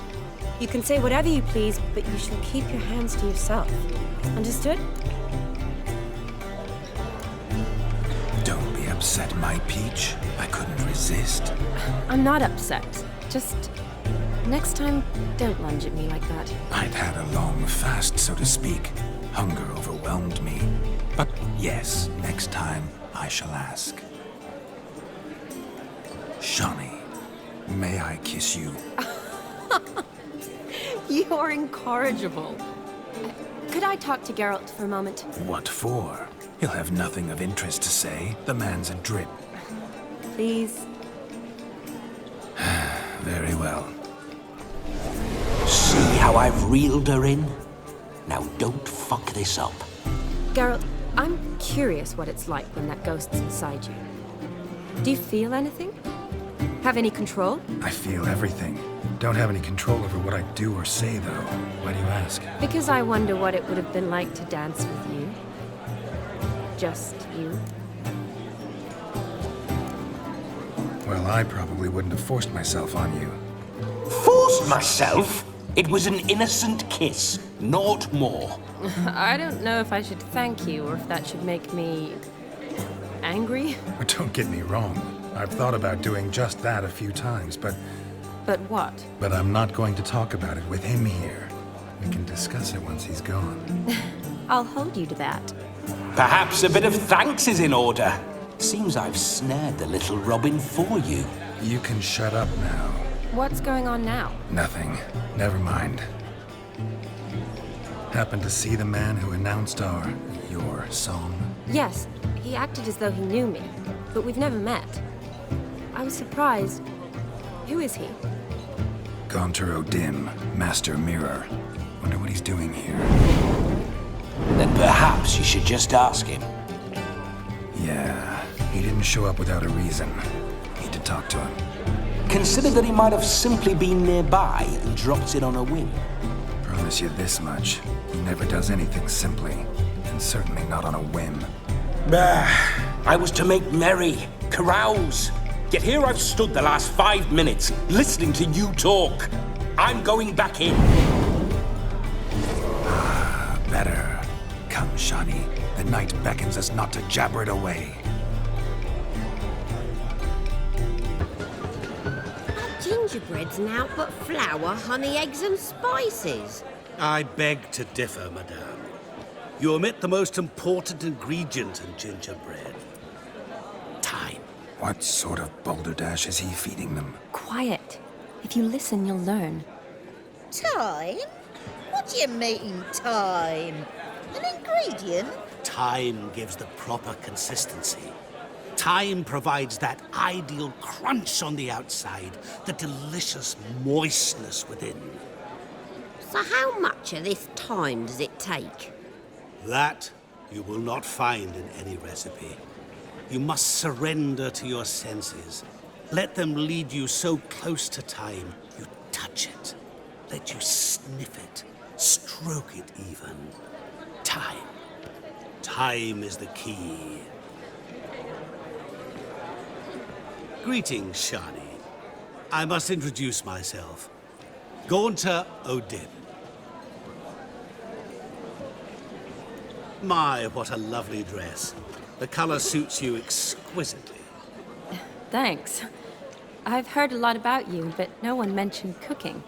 You can say whatever you please, but you shall keep your hands to yourself. Understood? Don't be upset, my peach. I couldn't resist. I'm not upset. Just next time, don't lunge at me like that. I'd had a long fast, so to speak. Hunger overwhelmed me. But yes, next time I shall ask. Shani, may I kiss you? You're incorrigible. Could I talk to Geralt for a moment? What for? He'll have nothing of interest to say. The man's a drip. Please? Very well. See how I've reeled her in? Now don't fuck this up. Geralt, I'm curious what it's like when that ghost's inside you. Do you feel anything? Have any control? I feel everything. Don't have any control over what I do or say, though. Why do you ask? Because I wonder what it would have been like to dance with you. Just you. Well, I probably wouldn't have forced myself on you. Forced myself? It was an innocent kiss, naught more. I don't know if I should thank you or if that should make me angry. Don't get me wrong. I've thought about doing just that a few times, but what? But I'm not going to talk about it with him here. We can discuss it once he's gone. I'll hold you to that. Perhaps a bit of thanks is in order. Seems I've snared the little Robin for you. You can shut up now. What's going on now? Nothing. Never mind. Happened to see the man who announced your song? Yes, he acted as though he knew me, but we've never met. I was surprised. Who is he? Gaunter O'Dim, Master Mirror. Wonder what he's doing here. Then perhaps you should just ask him. Yeah, he didn't show up without a reason. Need to talk to him. Consider that he might have simply been nearby and dropped in on a whim. Promise you this much. He never does anything simply, and certainly not on a whim. Bah! I was to make merry, carouse. Yet here I've stood the last 5 minutes, listening to you talk. I'm going back in. Better. Come, Shani. The night beckons us not to jabber it away. Gingerbread's naught but flour, honey, eggs and spices. I beg to differ, madame. You omit the most important ingredient in gingerbread. Time. What sort of balderdash is he feeding them? Quiet. If you listen, you'll learn. Time? What do you mean, time? An ingredient? Time gives the proper consistency. Time provides that ideal crunch on the outside, the delicious moistness within. So how much of this time does it take? That you will not find in any recipe. You must surrender to your senses. Let them lead you so close to time, you touch it. Let you sniff it, stroke it even. Time. Time is the key. Greetings, Shani. I must introduce myself. Gaunter O'Dim. My, what a lovely dress. The color suits you exquisitely. Thanks. I've heard a lot about you, but no one mentioned cooking.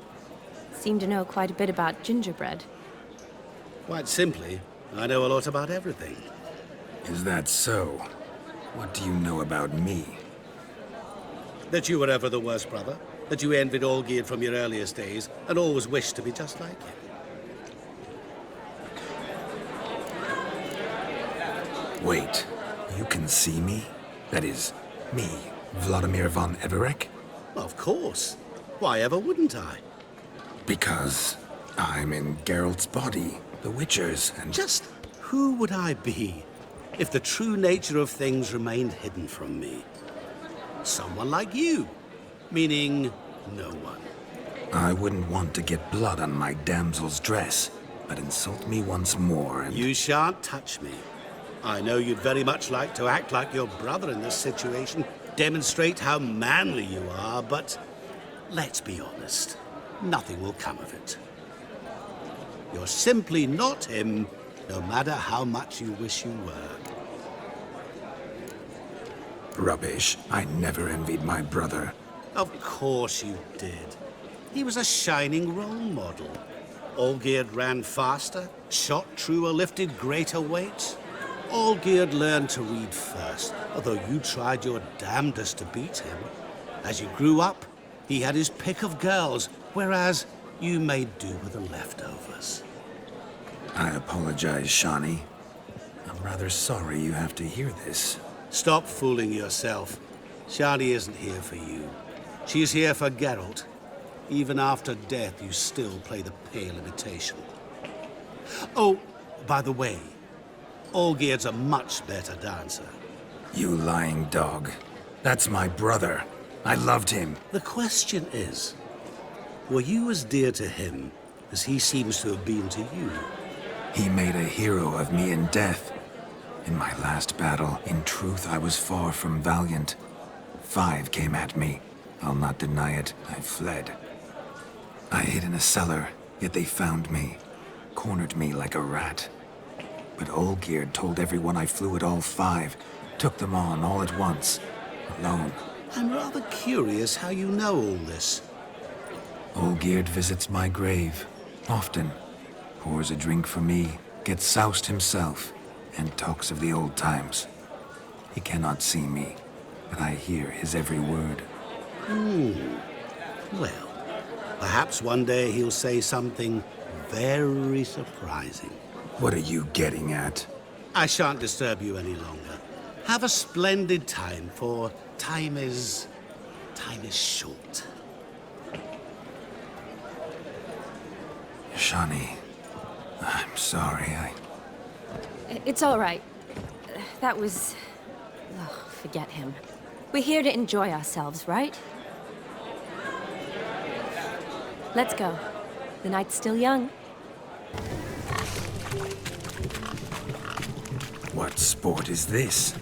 Seem to know quite a bit about gingerbread. Quite simply, I know a lot about everything. Is that so? What do you know about me? That you were ever the worst brother, that you envied Olgierd from your earliest days, and always wished to be just like him. Wait, you can see me? That is, me, Vladimir von Everec? Of course. Why ever wouldn't I? Because I'm in Geralt's body, the Witcher's, and... Just who would I be if the true nature of things remained hidden from me? Someone like you, meaning no one. I wouldn't want to get blood on my damsel's dress, but insult me once more and... You shan't touch me. I know you'd very much like to act like your brother in this situation, demonstrate how manly you are, but let's be honest, nothing will come of it. You're simply not him, no matter how much you wish you were. Rubbish. I never envied my brother. Of course you did. He was a shining role model. Olgierd ran faster, shot truer, lifted greater weights. Olgierd learned to read first, although you tried your damnedest to beat him. As you grew up, he had his pick of girls, whereas you made do with the leftovers. I apologize, Shani. I'm rather sorry you have to hear this. Stop fooling yourself. Shani isn't here for you. She's here for Geralt. Even after death, you still play the pale imitation. Oh, by the way, Olgierd's a much better dancer. You lying dog. That's my brother. I loved him. The question is, were you as dear to him as he seems to have been to you? He made a hero of me in death. In my last battle, in truth, I was far from valiant. 5 came at me. I'll not deny it. I fled. I hid in a cellar, yet they found me. Cornered me like a rat. But Olgierd told everyone I flew at all 5. Took them on all at once. Alone. I'm rather curious how you know all this. Olgierd visits my grave. Often. Pours a drink for me. Gets soused himself. And talks of the old times. He cannot see me, but I hear his every word. Well, perhaps one day he'll say something very surprising. What are you getting at? I shan't disturb you any longer. Have a splendid time, for time is short. Shani, I'm sorry, It's all right. That was... Oh, forget him. We're here to enjoy ourselves, right? Let's go. The night's still young. What sport is this?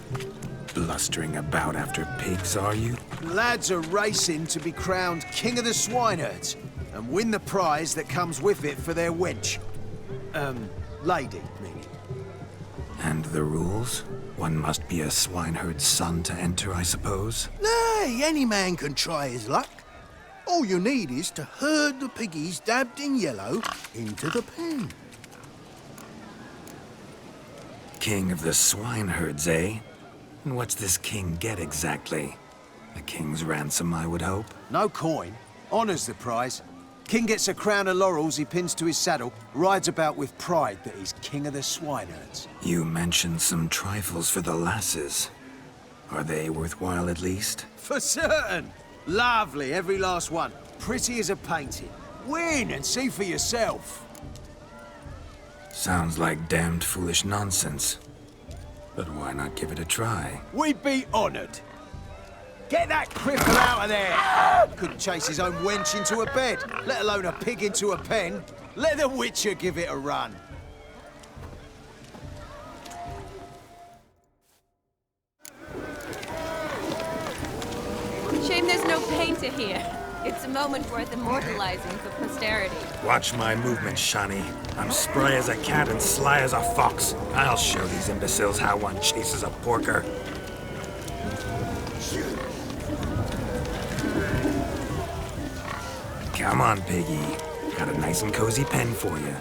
Blustering about after pigs, are you? Lads are racing to be crowned King of the Swineherds and win the prize that comes with it for their wench. Lady, meaning. And the rules? One must be a swineherd's son to enter, I suppose? Nay, any man can try his luck. All you need is to herd the piggies dabbed in yellow into the pen. King of the swineherds, eh? And what's this king get exactly? A king's ransom, I would hope. No coin. Honours the prize. King gets a crown of laurels he pins to his saddle, rides about with pride that he's king of the swineherds. You mentioned some trifles for the lasses. Are they worthwhile at least? For certain! Lovely, every last one. Pretty as a painting. Win and see for yourself. Sounds like damned foolish nonsense. But why not give it a try? We'd be honoured. Get that cripple out of there! Couldn't chase his own wench into a bed, let alone a pig into a pen. Let the Witcher give it a run. Shame there's no painter here. It's a moment worth immortalizing for posterity. Watch my movements, Shani. I'm spry as a cat and sly as a fox. I'll show these imbeciles how one chases a porker. Come on, Piggy. Got a nice and cozy pen for you.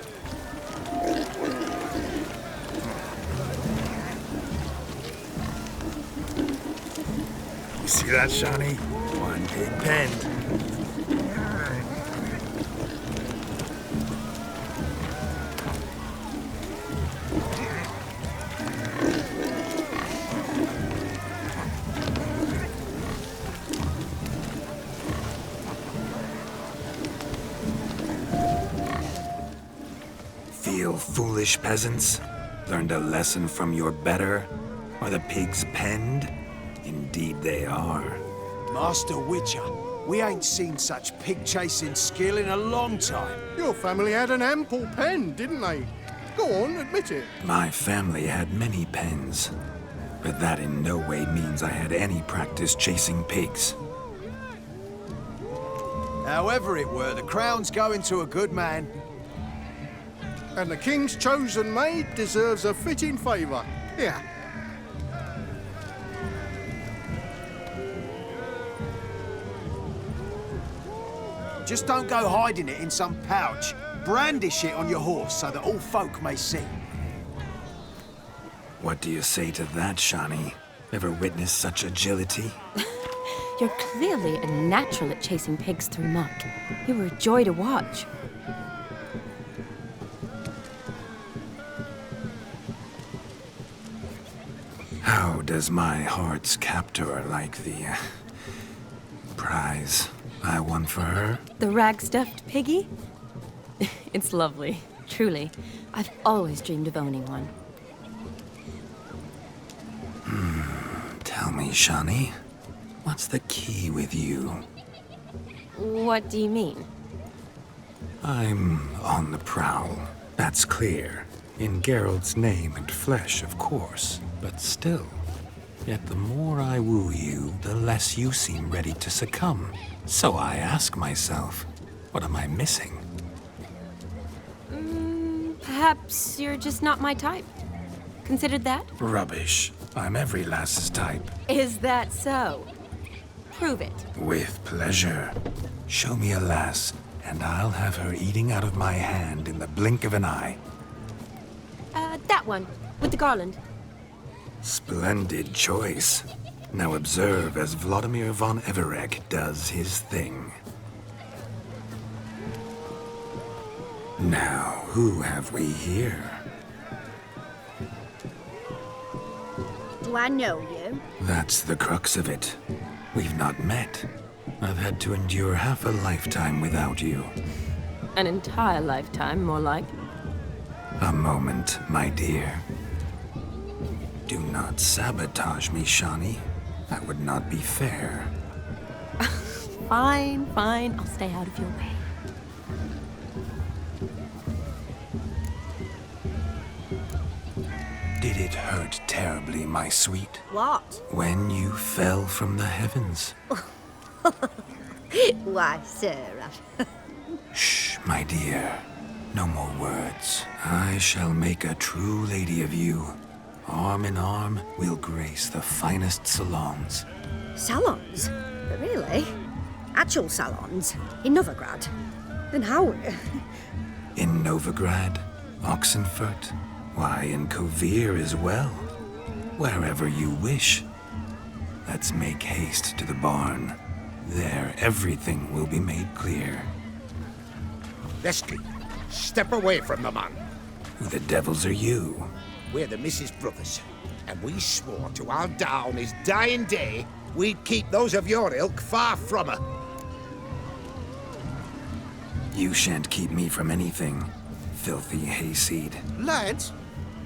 You see that, Shani? One big pen. Feel foolish, peasants? Learned a lesson from your better? Are the pigs penned? Indeed they are. Master Witcher, we ain't seen such pig-chasing skill in a long time. Your family had an ample pen, didn't they? Go on, admit it. My family had many pens, but that in no way means I had any practice chasing pigs. However it were, the crown's going to a good man. And the king's chosen maid deserves a fitting favour. Here. Just don't go hiding it in some pouch. Brandish it on your horse so that all folk may see. What do you say to that, Shani? Ever witnessed such agility? You're clearly a natural at chasing pigs through muck. You were a joy to watch. How does my heart's captor like the prize I won for her? The rag-stuffed piggy? It's lovely, truly. I've always dreamed of owning one. Tell me, Shani, what's the key with you? What do you mean? I'm on the prowl, that's clear. In Geralt's name and flesh, of course, but still. Yet the more I woo you, the less you seem ready to succumb. So I ask myself, what am I missing? Perhaps you're just not my type. Considered that? Rubbish. I'm every lass's type. Is that so? Prove it. With pleasure. Show me a lass, and I'll have her eating out of my hand in the blink of an eye. That one, with the garland. Splendid choice. Now observe as Vladimir von Everec does his thing. Now, who have we here? Do I know you? That's the crux of it. We've not met. I've had to endure half a lifetime without you. An entire lifetime, more like. A moment, my dear. Do not sabotage me, Shani. That would not be fair. Fine, fine. I'll stay out of your way. Did it hurt terribly, my sweet? What? When you fell from the heavens? Why, Sarah. Shh, my dear. No more words. I shall make a true lady of you. Arm in arm, we'll grace the finest salons. Salons? But really? Actual salons in Novigrad. And how? In Novigrad, Oxenfurt, why, in Kovir as well. Wherever you wish. Let's make haste to the barn. There, everything will be made clear. Leslie, step away from the man. Who the devils are you? We're the Mrs. Brothers, and we swore to our down his dying day we'd keep those of your ilk far from her. You shan't keep me from anything, filthy hayseed. Lads,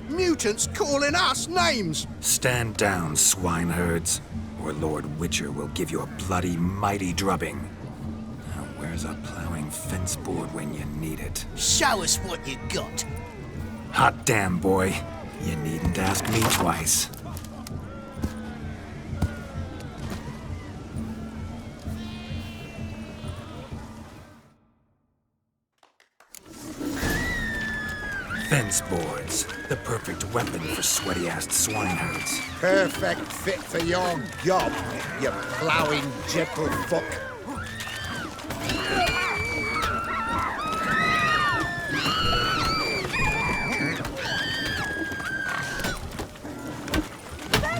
mutants calling us names. Stand down, swineherds, or Lord Witcher will give you a bloody mighty drubbing. Now, where's a plowing fence board when you need it? Show us what you got. Hot damn, boy. You needn't ask me twice. Fence boards. The perfect weapon for sweaty-assed swineherds. Perfect fit for your gob, you ploughing gentlefolk.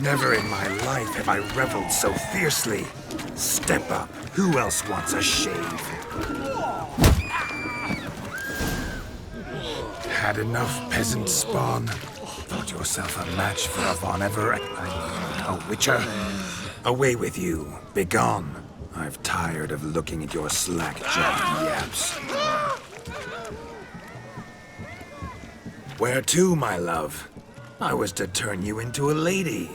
Never in my life have I reveled so fiercely. Step up. Who else wants a shave? Had enough, peasant spawn? Thought yourself a match for a Von Everett? A Witcher? Away with you. Begone. I've tired of looking at your slack-jawed yaps. Where to, my love? I was to turn you into a lady.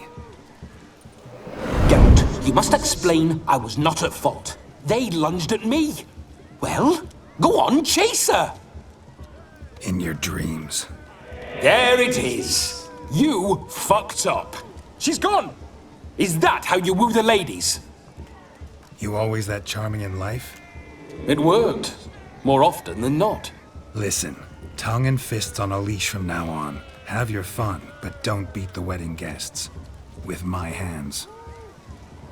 Geralt, you must explain I was not at fault. They lunged at me. Well, go on, chase her. In your dreams. There it is. You fucked up. She's gone. Is that how you woo the ladies? You always that charming in life? It worked. More often than not. Listen, tongue and fists on a leash from now on. Have your fun, but don't beat the wedding guests. With my hands.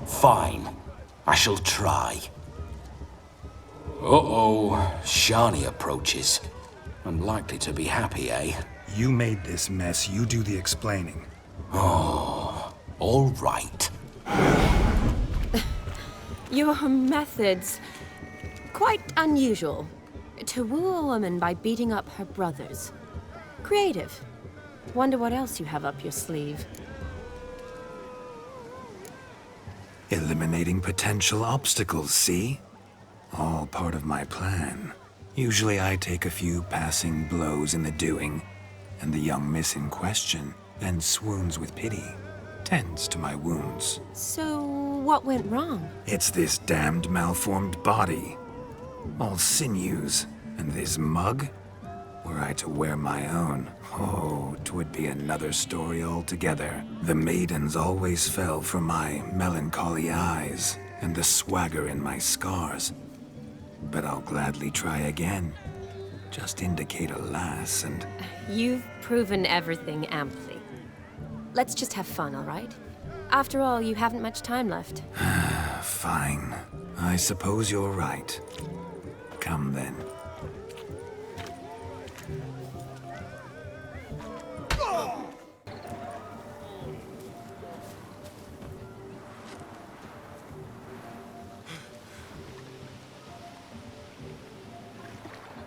Fine. I shall try. Uh-oh. Shani approaches. Unlikely to be happy, eh? You made this mess. You do the explaining. Oh, all right. Your methods... quite unusual. To woo a woman by beating up her brothers. Creative. Wonder what else you have up your sleeve. Eliminating potential obstacles, see? All part of my plan. Usually I take a few passing blows in the doing, and the young miss in question then swoons with pity, tends to my wounds. So, what went wrong? It's this damned malformed body. All sinews, and this mug? Were I to wear my own, oh, 'twould be another story altogether. The maidens always fell for my melancholy eyes, and the swagger in my scars. But I'll gladly try again. Just indicate a lass and... You've proven everything amply. Let's just have fun, all right? After all, you haven't much time left. Fine. I suppose you're right. Come then.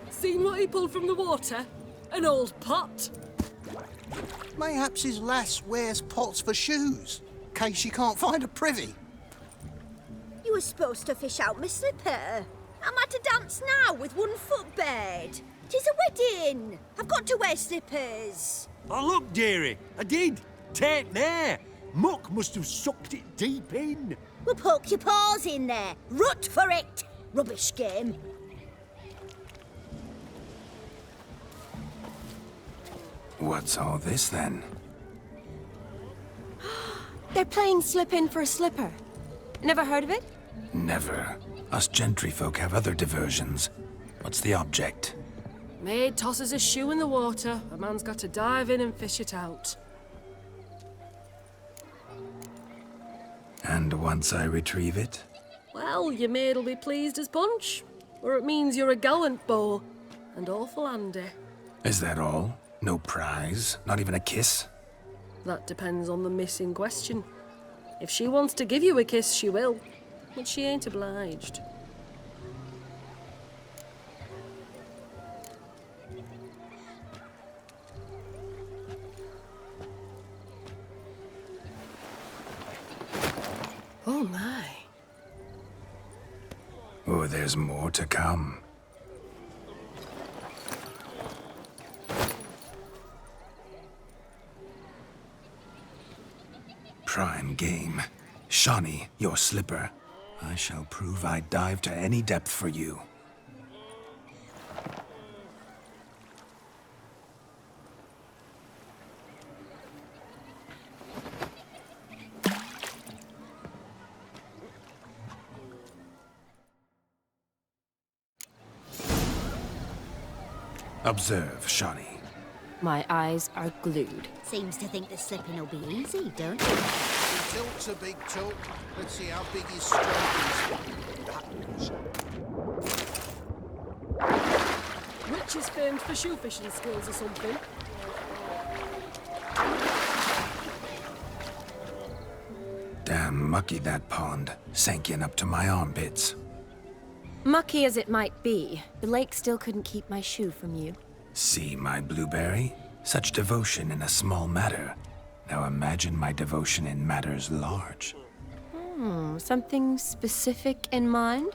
Seen what he pulled from the water? An old pot. Mayhaps his lass wears pots for shoes, in case she can't find a privy. You were supposed to fish out my slipper. I'm at a dance now with 1 foot bared. 'Tis a wedding. I've got to wear slippers. Oh, look, dearie, I did. Take there. Muck must have sucked it deep in. Well, poke your paws in there. Rut for it. Rubbish game. What's all this then? They're playing slip-in for a slipper. Never heard of it? Never. Us gentry folk have other diversions. What's the object? Maid tosses a shoe in the water. A man's got to dive in and fish it out. And once I retrieve it? Well, your maid'll be pleased as punch. Or it means you're a gallant beau. And awful handy. Is that all? No prize? Not even a kiss? That depends on the miss in question. If she wants to give you a kiss, she will. But she ain't obliged. Oh my. Oh, there's more to come. Prime game. Shawnee, your slipper. I shall prove I'd dive to any depth for you. Observe, Shawnee. My eyes are glued. Seems to think the slipping will be easy, don't it? The tilt's a big tilt. Let's see how big his stroke is. Rich is famed for shoe fishing skills or something. Damn mucky, that pond. Sank in up to my armpits. Mucky as it might be, the lake still couldn't keep my shoe from you. See, my blueberry? Such devotion in a small matter. Now imagine my devotion in matters large. Something specific in mind?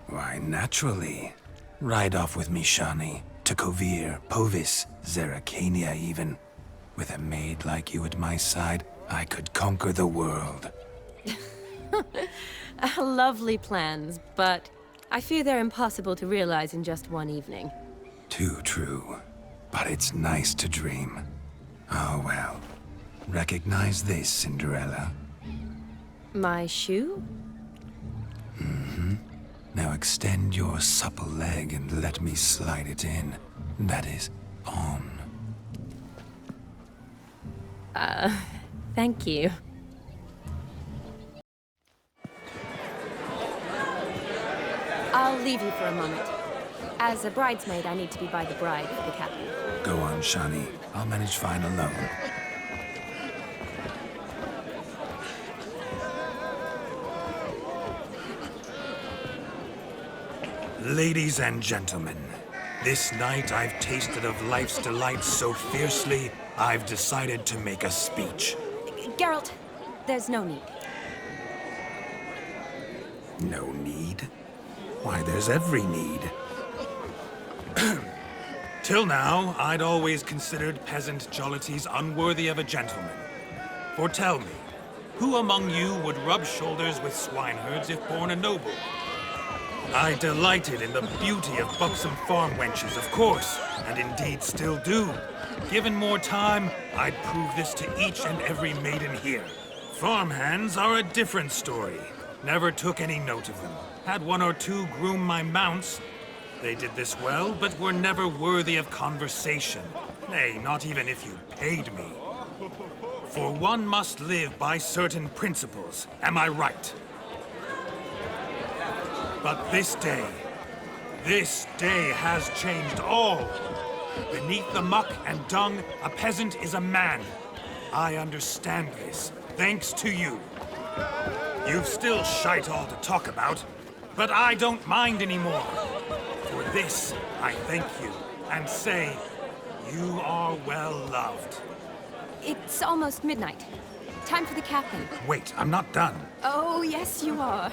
Why, naturally. Ride off with me, Shawnee. To Kovir, Povis, Zeracania even. With a maid like you at my side, I could conquer the world. Lovely plans, but I fear they're impossible to realize in just one evening. Too true. But it's nice to dream. Oh well. Recognize this, Cinderella. My shoe? Mm-hmm. Now extend your supple leg and let me slide it in. That is, on. Thank you. I'll leave you for a moment. As a bridesmaid, I need to be by the bride for the captain. Go on, Shawnee. I'll manage fine alone. Ladies and gentlemen, this night I've tasted of life's delights so fiercely, I've decided to make a speech. Geralt, there's no need. No need? Why, there's every need. Till now, I'd always considered peasant jollities unworthy of a gentleman. For tell me, who among you would rub shoulders with swineherds if born a noble? I delighted in the beauty of buxom farm wenches, of course, and indeed still do. Given more time, I'd prove this to each and every maiden here. Farmhands are a different story. Never took any note of them. Had one or two groom my mounts. They did this well, but were never worthy of conversation. Nay, not even if you paid me. For one must live by certain principles, am I right? But this day has changed all. Beneath the muck and dung, a peasant is a man. I understand this, thanks to you. You've still shite all to talk about, but I don't mind anymore. For this, I thank you, and say, you are well loved. It's almost midnight. Time for the capping. Wait, I'm not done. Oh, yes, you are.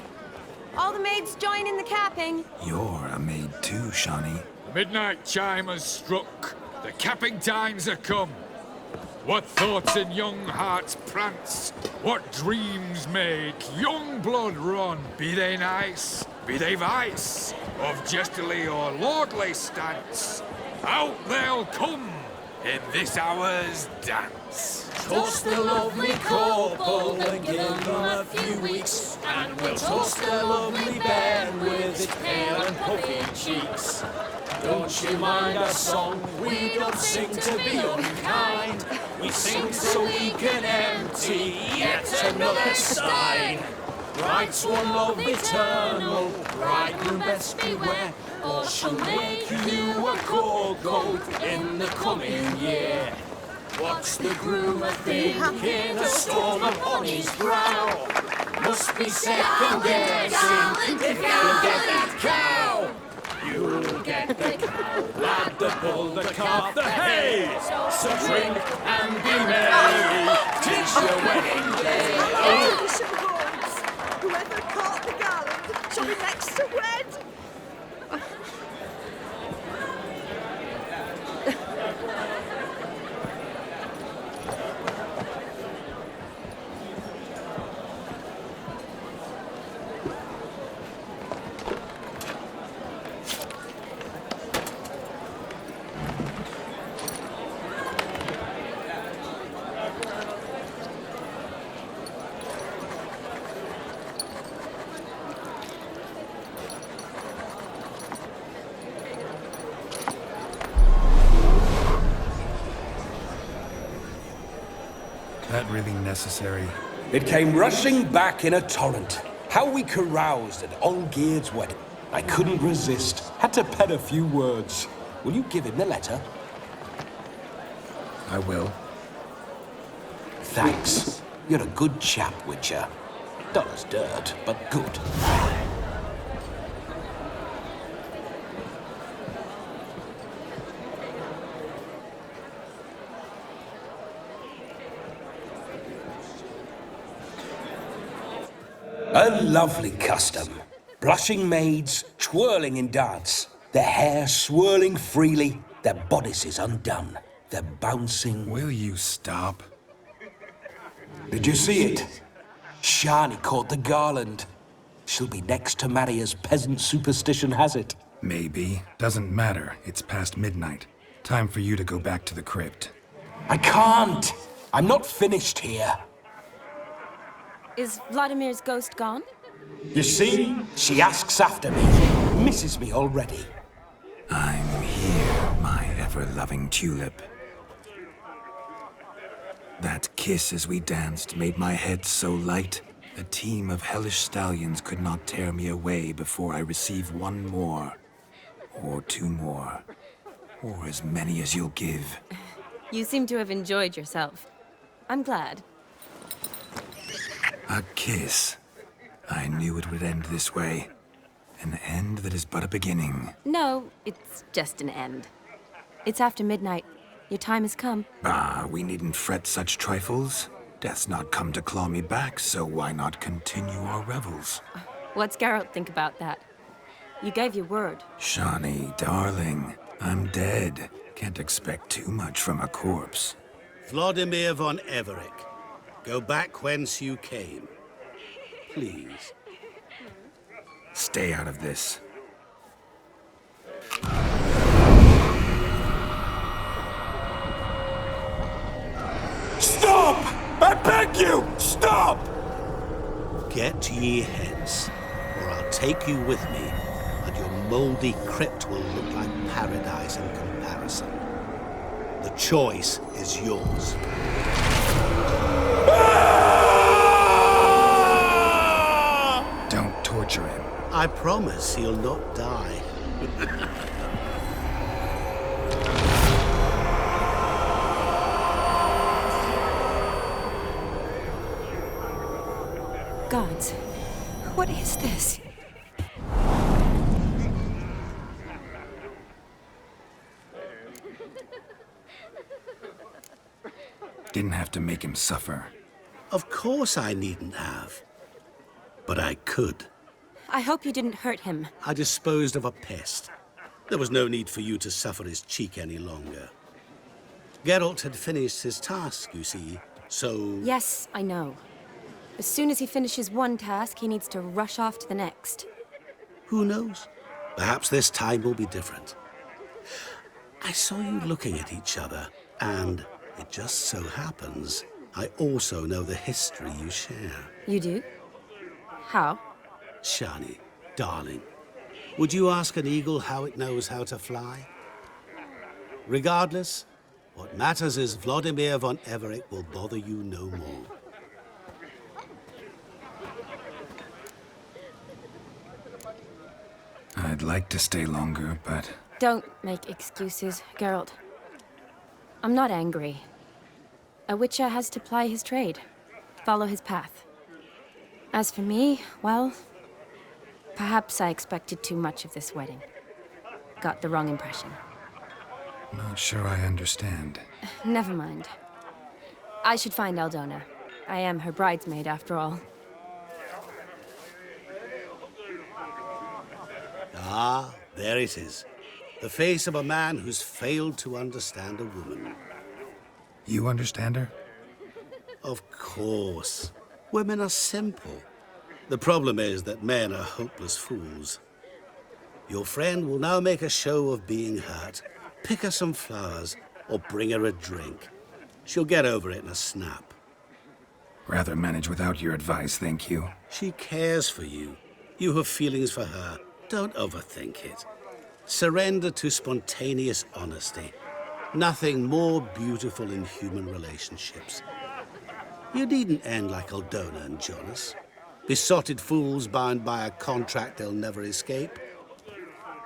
All the maids join in the capping. You're a maid too, Shawnee. The midnight chime has struck. The capping times are come. What thoughts in young hearts prance? What dreams make young blood run? Be they nice, be they vice, of jestily or lordly stance, out they'll come in this hour's dance. Toast the lovely couple and give them a few weeks, and we'll toast the lovely bed with its pale and puffy cheeks. Don't you mind our song? We don't sing to be unkind. We sing so we can empty yet another stein. Bright swan love eternal, bridegroom best beware, or she'll make you a cold in the coming year. What's the groom a thinking, a storm upon his brow? Must be second guessing if you'll get that cow. You'll get the cow, lad, the bull, the calf, the hay. So drink and be merry, 'tis your wedding day. Whoever caught the garland shall be next to wed. That really necessary? It came rushing back in a torrent. How we caroused at Olgierd's wedding. I couldn't resist. Had to pen a few words. Will you give him the letter? I will. Thanks. You're a good chap, Witcher. Dull as dirt, but good. A lovely custom. Blushing maids, twirling in dance. Their hair swirling freely, their bodices undone. They're bouncing... Will you stop? Did you see it? Shani caught the garland. She'll be next to marry as peasant superstition has it. Maybe. Doesn't matter. It's past midnight. Time for you to go back to the crypt. I can't! I'm not finished here. Is Vladimir's ghost gone? You see? She asks after me. Misses me already. I'm here, my ever-loving tulip. That kiss as we danced made my head so light. A team of hellish stallions could not tear me away before I receive one more. Or two more. Or as many as you'll give. You seem to have enjoyed yourself. I'm glad. A kiss. I knew it would end this way. An end that is but a beginning. No, it's just an end. It's after midnight. Your time has come. Ah, we needn't fret such trifles. Death's not come to claw me back, so why not continue our revels? What's Geralt think about that? You gave your word. Shani, darling, I'm dead. Can't expect too much from a corpse. Vladimir von Everec, go back whence you came. Please. Stay out of this. Stop! I beg you! Stop! Get ye hence, or I'll take you with me, and your mouldy crypt will look like paradise in comparison. The choice is yours. Don't torture him. I promise he'll not die. Gods, what is this? Didn't have to make him suffer. Of course I needn't have. But I could. I hope you didn't hurt him. I disposed of a pest. There was no need for you to suffer his cheek any longer. Geralt had finished his task, you see, so... Yes, I know. As soon as he finishes one task, he needs to rush off to the next. Who knows? Perhaps this time will be different. I saw you looking at each other, and it just so happens I also know the history you share. You do? How? Shani, darling, would you ask an eagle how it knows how to fly? Regardless, what matters is Vladimir von Everec will bother you no more. I'd like to stay longer, but... Don't make excuses, Geralt. I'm not angry. A Witcher has to ply his trade, follow his path. As for me, well, perhaps I expected too much of this wedding. Got the wrong impression. Not sure I understand. Never mind. I should find Aldona. I am her bridesmaid, after all. Ah, there it is. The face of a man who's failed to understand a woman. You understand her? Of course. Women are simple. The problem is that men are hopeless fools. Your friend will now make a show of being hurt, pick her some flowers, or bring her a drink. She'll get over it in a snap. Rather manage without your advice, thank you. She cares for you. You have feelings for her. Don't overthink it. Surrender to spontaneous honesty. Nothing more beautiful in human relationships. You needn't end like Aldona and Jonas. Besotted fools bound by a contract they'll never escape.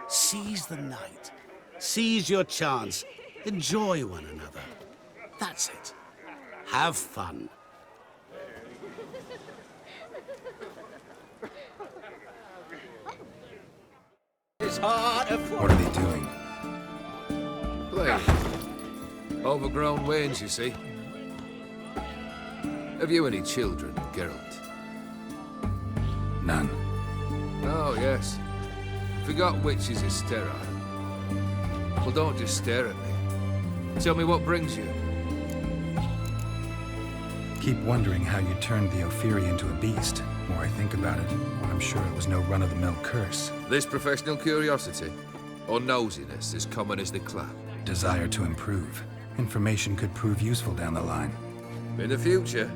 Seize the night. Seize your chance. Enjoy one another. That's it. Have fun. What are they doing? Playing. Overgrown wains, you see. Have you any children, Geralt? None. Oh, yes. Forgot witches are sterile. Well, don't just stare at me. Tell me what brings you. Keep wondering how you turned the Ophiri into a beast. The more I think about it, the more I'm sure it was no run-of-the-mill curse. This professional curiosity, or nosiness as common as the clap? Desire to improve. Information could prove useful down the line. In the future,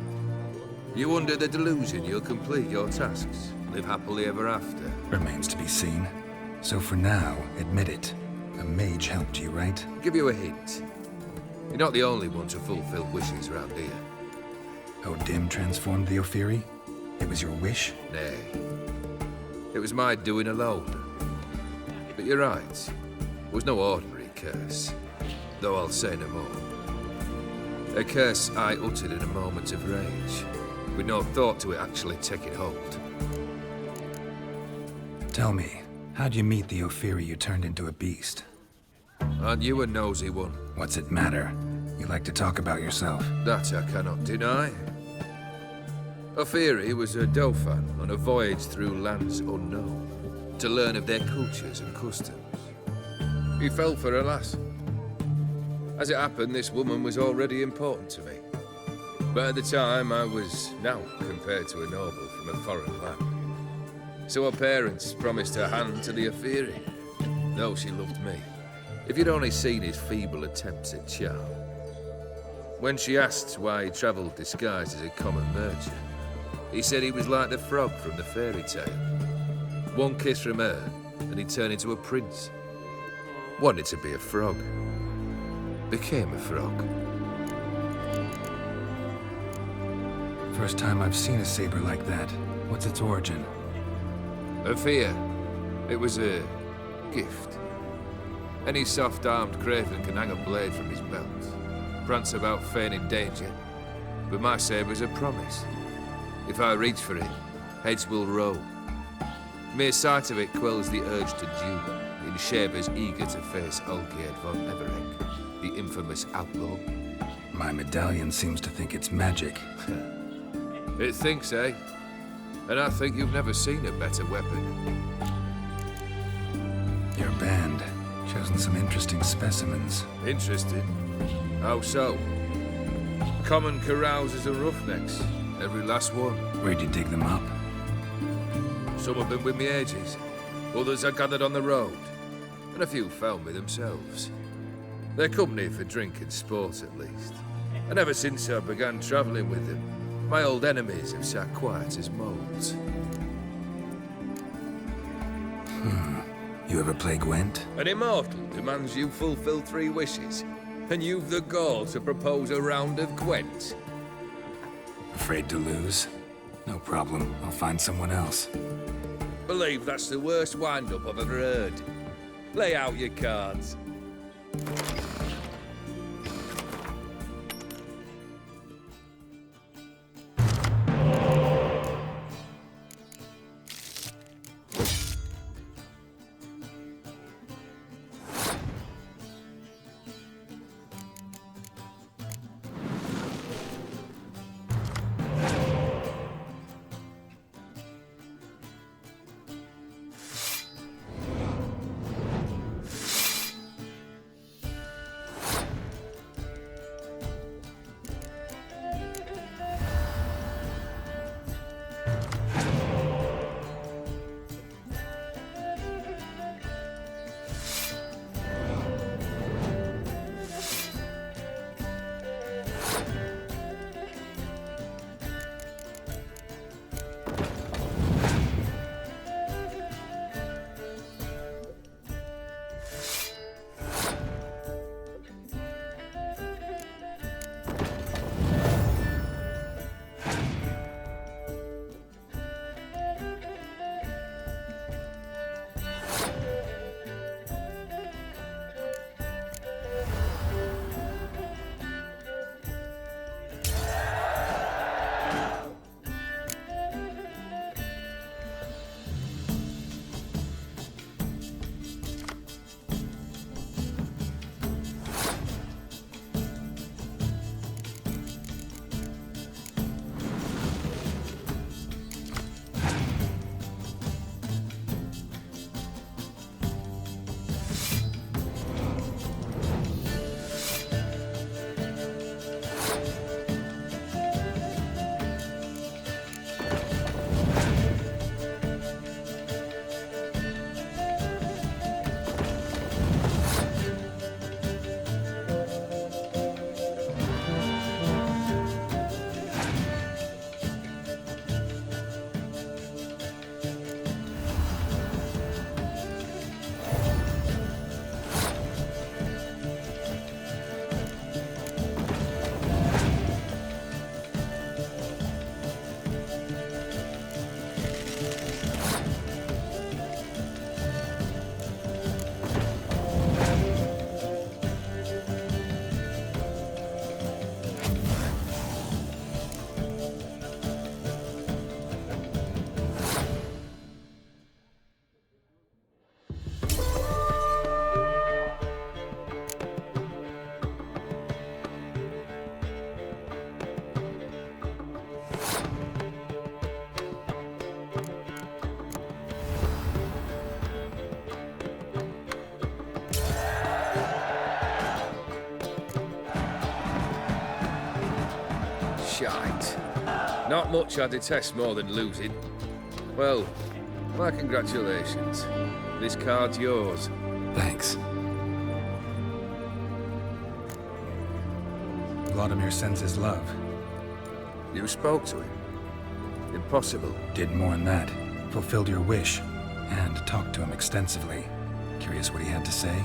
you under the delusion you'll complete your tasks, live happily ever after. Remains to be seen. So for now, admit it. A mage helped you, right? Give you a hint. You're not the only one to fulfill wishes around here. O'Dim transformed the Ophiri? It was your wish? Nay. It was my doing alone. But you're right. It was no ordinary curse. Though I'll say no more. A curse I uttered in a moment of rage, with no thought to it actually taking hold. Tell me, how'd you meet the Ophiri you turned into a beast? Aren't you a nosy one? What's it matter? You like to talk about yourself. That I cannot deny. Ophiri was a Dauphin on a voyage through lands unknown, to learn of their cultures and customs. He fell for a lass. As it happened, this woman was already important to me. But at the time, I was now compared to a noble from a foreign land. So her parents promised her hand to the Ophiri, though she loved me. If you'd only seen his feeble attempts at charm. When she asked why he travelled disguised as a common merchant, he said he was like the frog from the fairy tale. One kiss from her, and he turned into a prince. Wanted to be a frog. Became a frog. First time I've seen a saber like that. What's its origin? A fear. It was a gift. Any soft-armed craven can hang a blade from his belt, prance about feigning danger, but my saber's a promise. If I reach for it, heads will roll. Mere sight of it quells the urge to duel, in Shavers eager to face Olgierd von Everec, the infamous outlaw. My medallion seems to think it's magic. It thinks, eh? And I think you've never seen a better weapon. Your band, chosen some interesting specimens. Interesting? How so? Common carousers and roughnecks, every last one. Where'd you dig them up? Some have been with me ages, others I gathered on the road, and a few found me themselves. They're company for drink and sport, at least. And ever since I began travelling with them, my old enemies have sat quiet as moles. You ever play Gwent? An immortal demands you fulfill 3 wishes, and you've the gall to propose a round of Gwent. Afraid to lose? No problem. I'll find someone else. believe that's the worst wind-up I've ever heard. Lay out your cards. Shite. Not much I detest more than losing. Well, my congratulations. This card's yours. Thanks. Vladimir sends his love. You spoke to him? Impossible. Did more than that. Fulfilled your wish. And talked to him extensively. Curious what he had to say?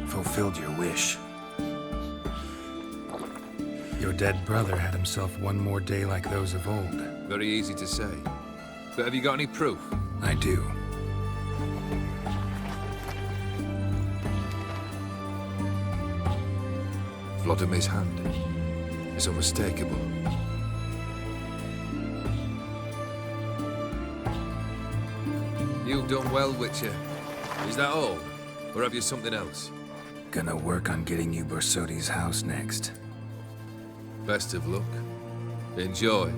Fulfilled your wish. Your dead brother had himself one more day like those of old. Very easy to say. But have you got any proof? I do. Vladimir's hand is unmistakable. You've done well, Witcher. Is that all? Or have you something else? Gonna work on getting you Borsodi's house next. Best of luck. Enjoy.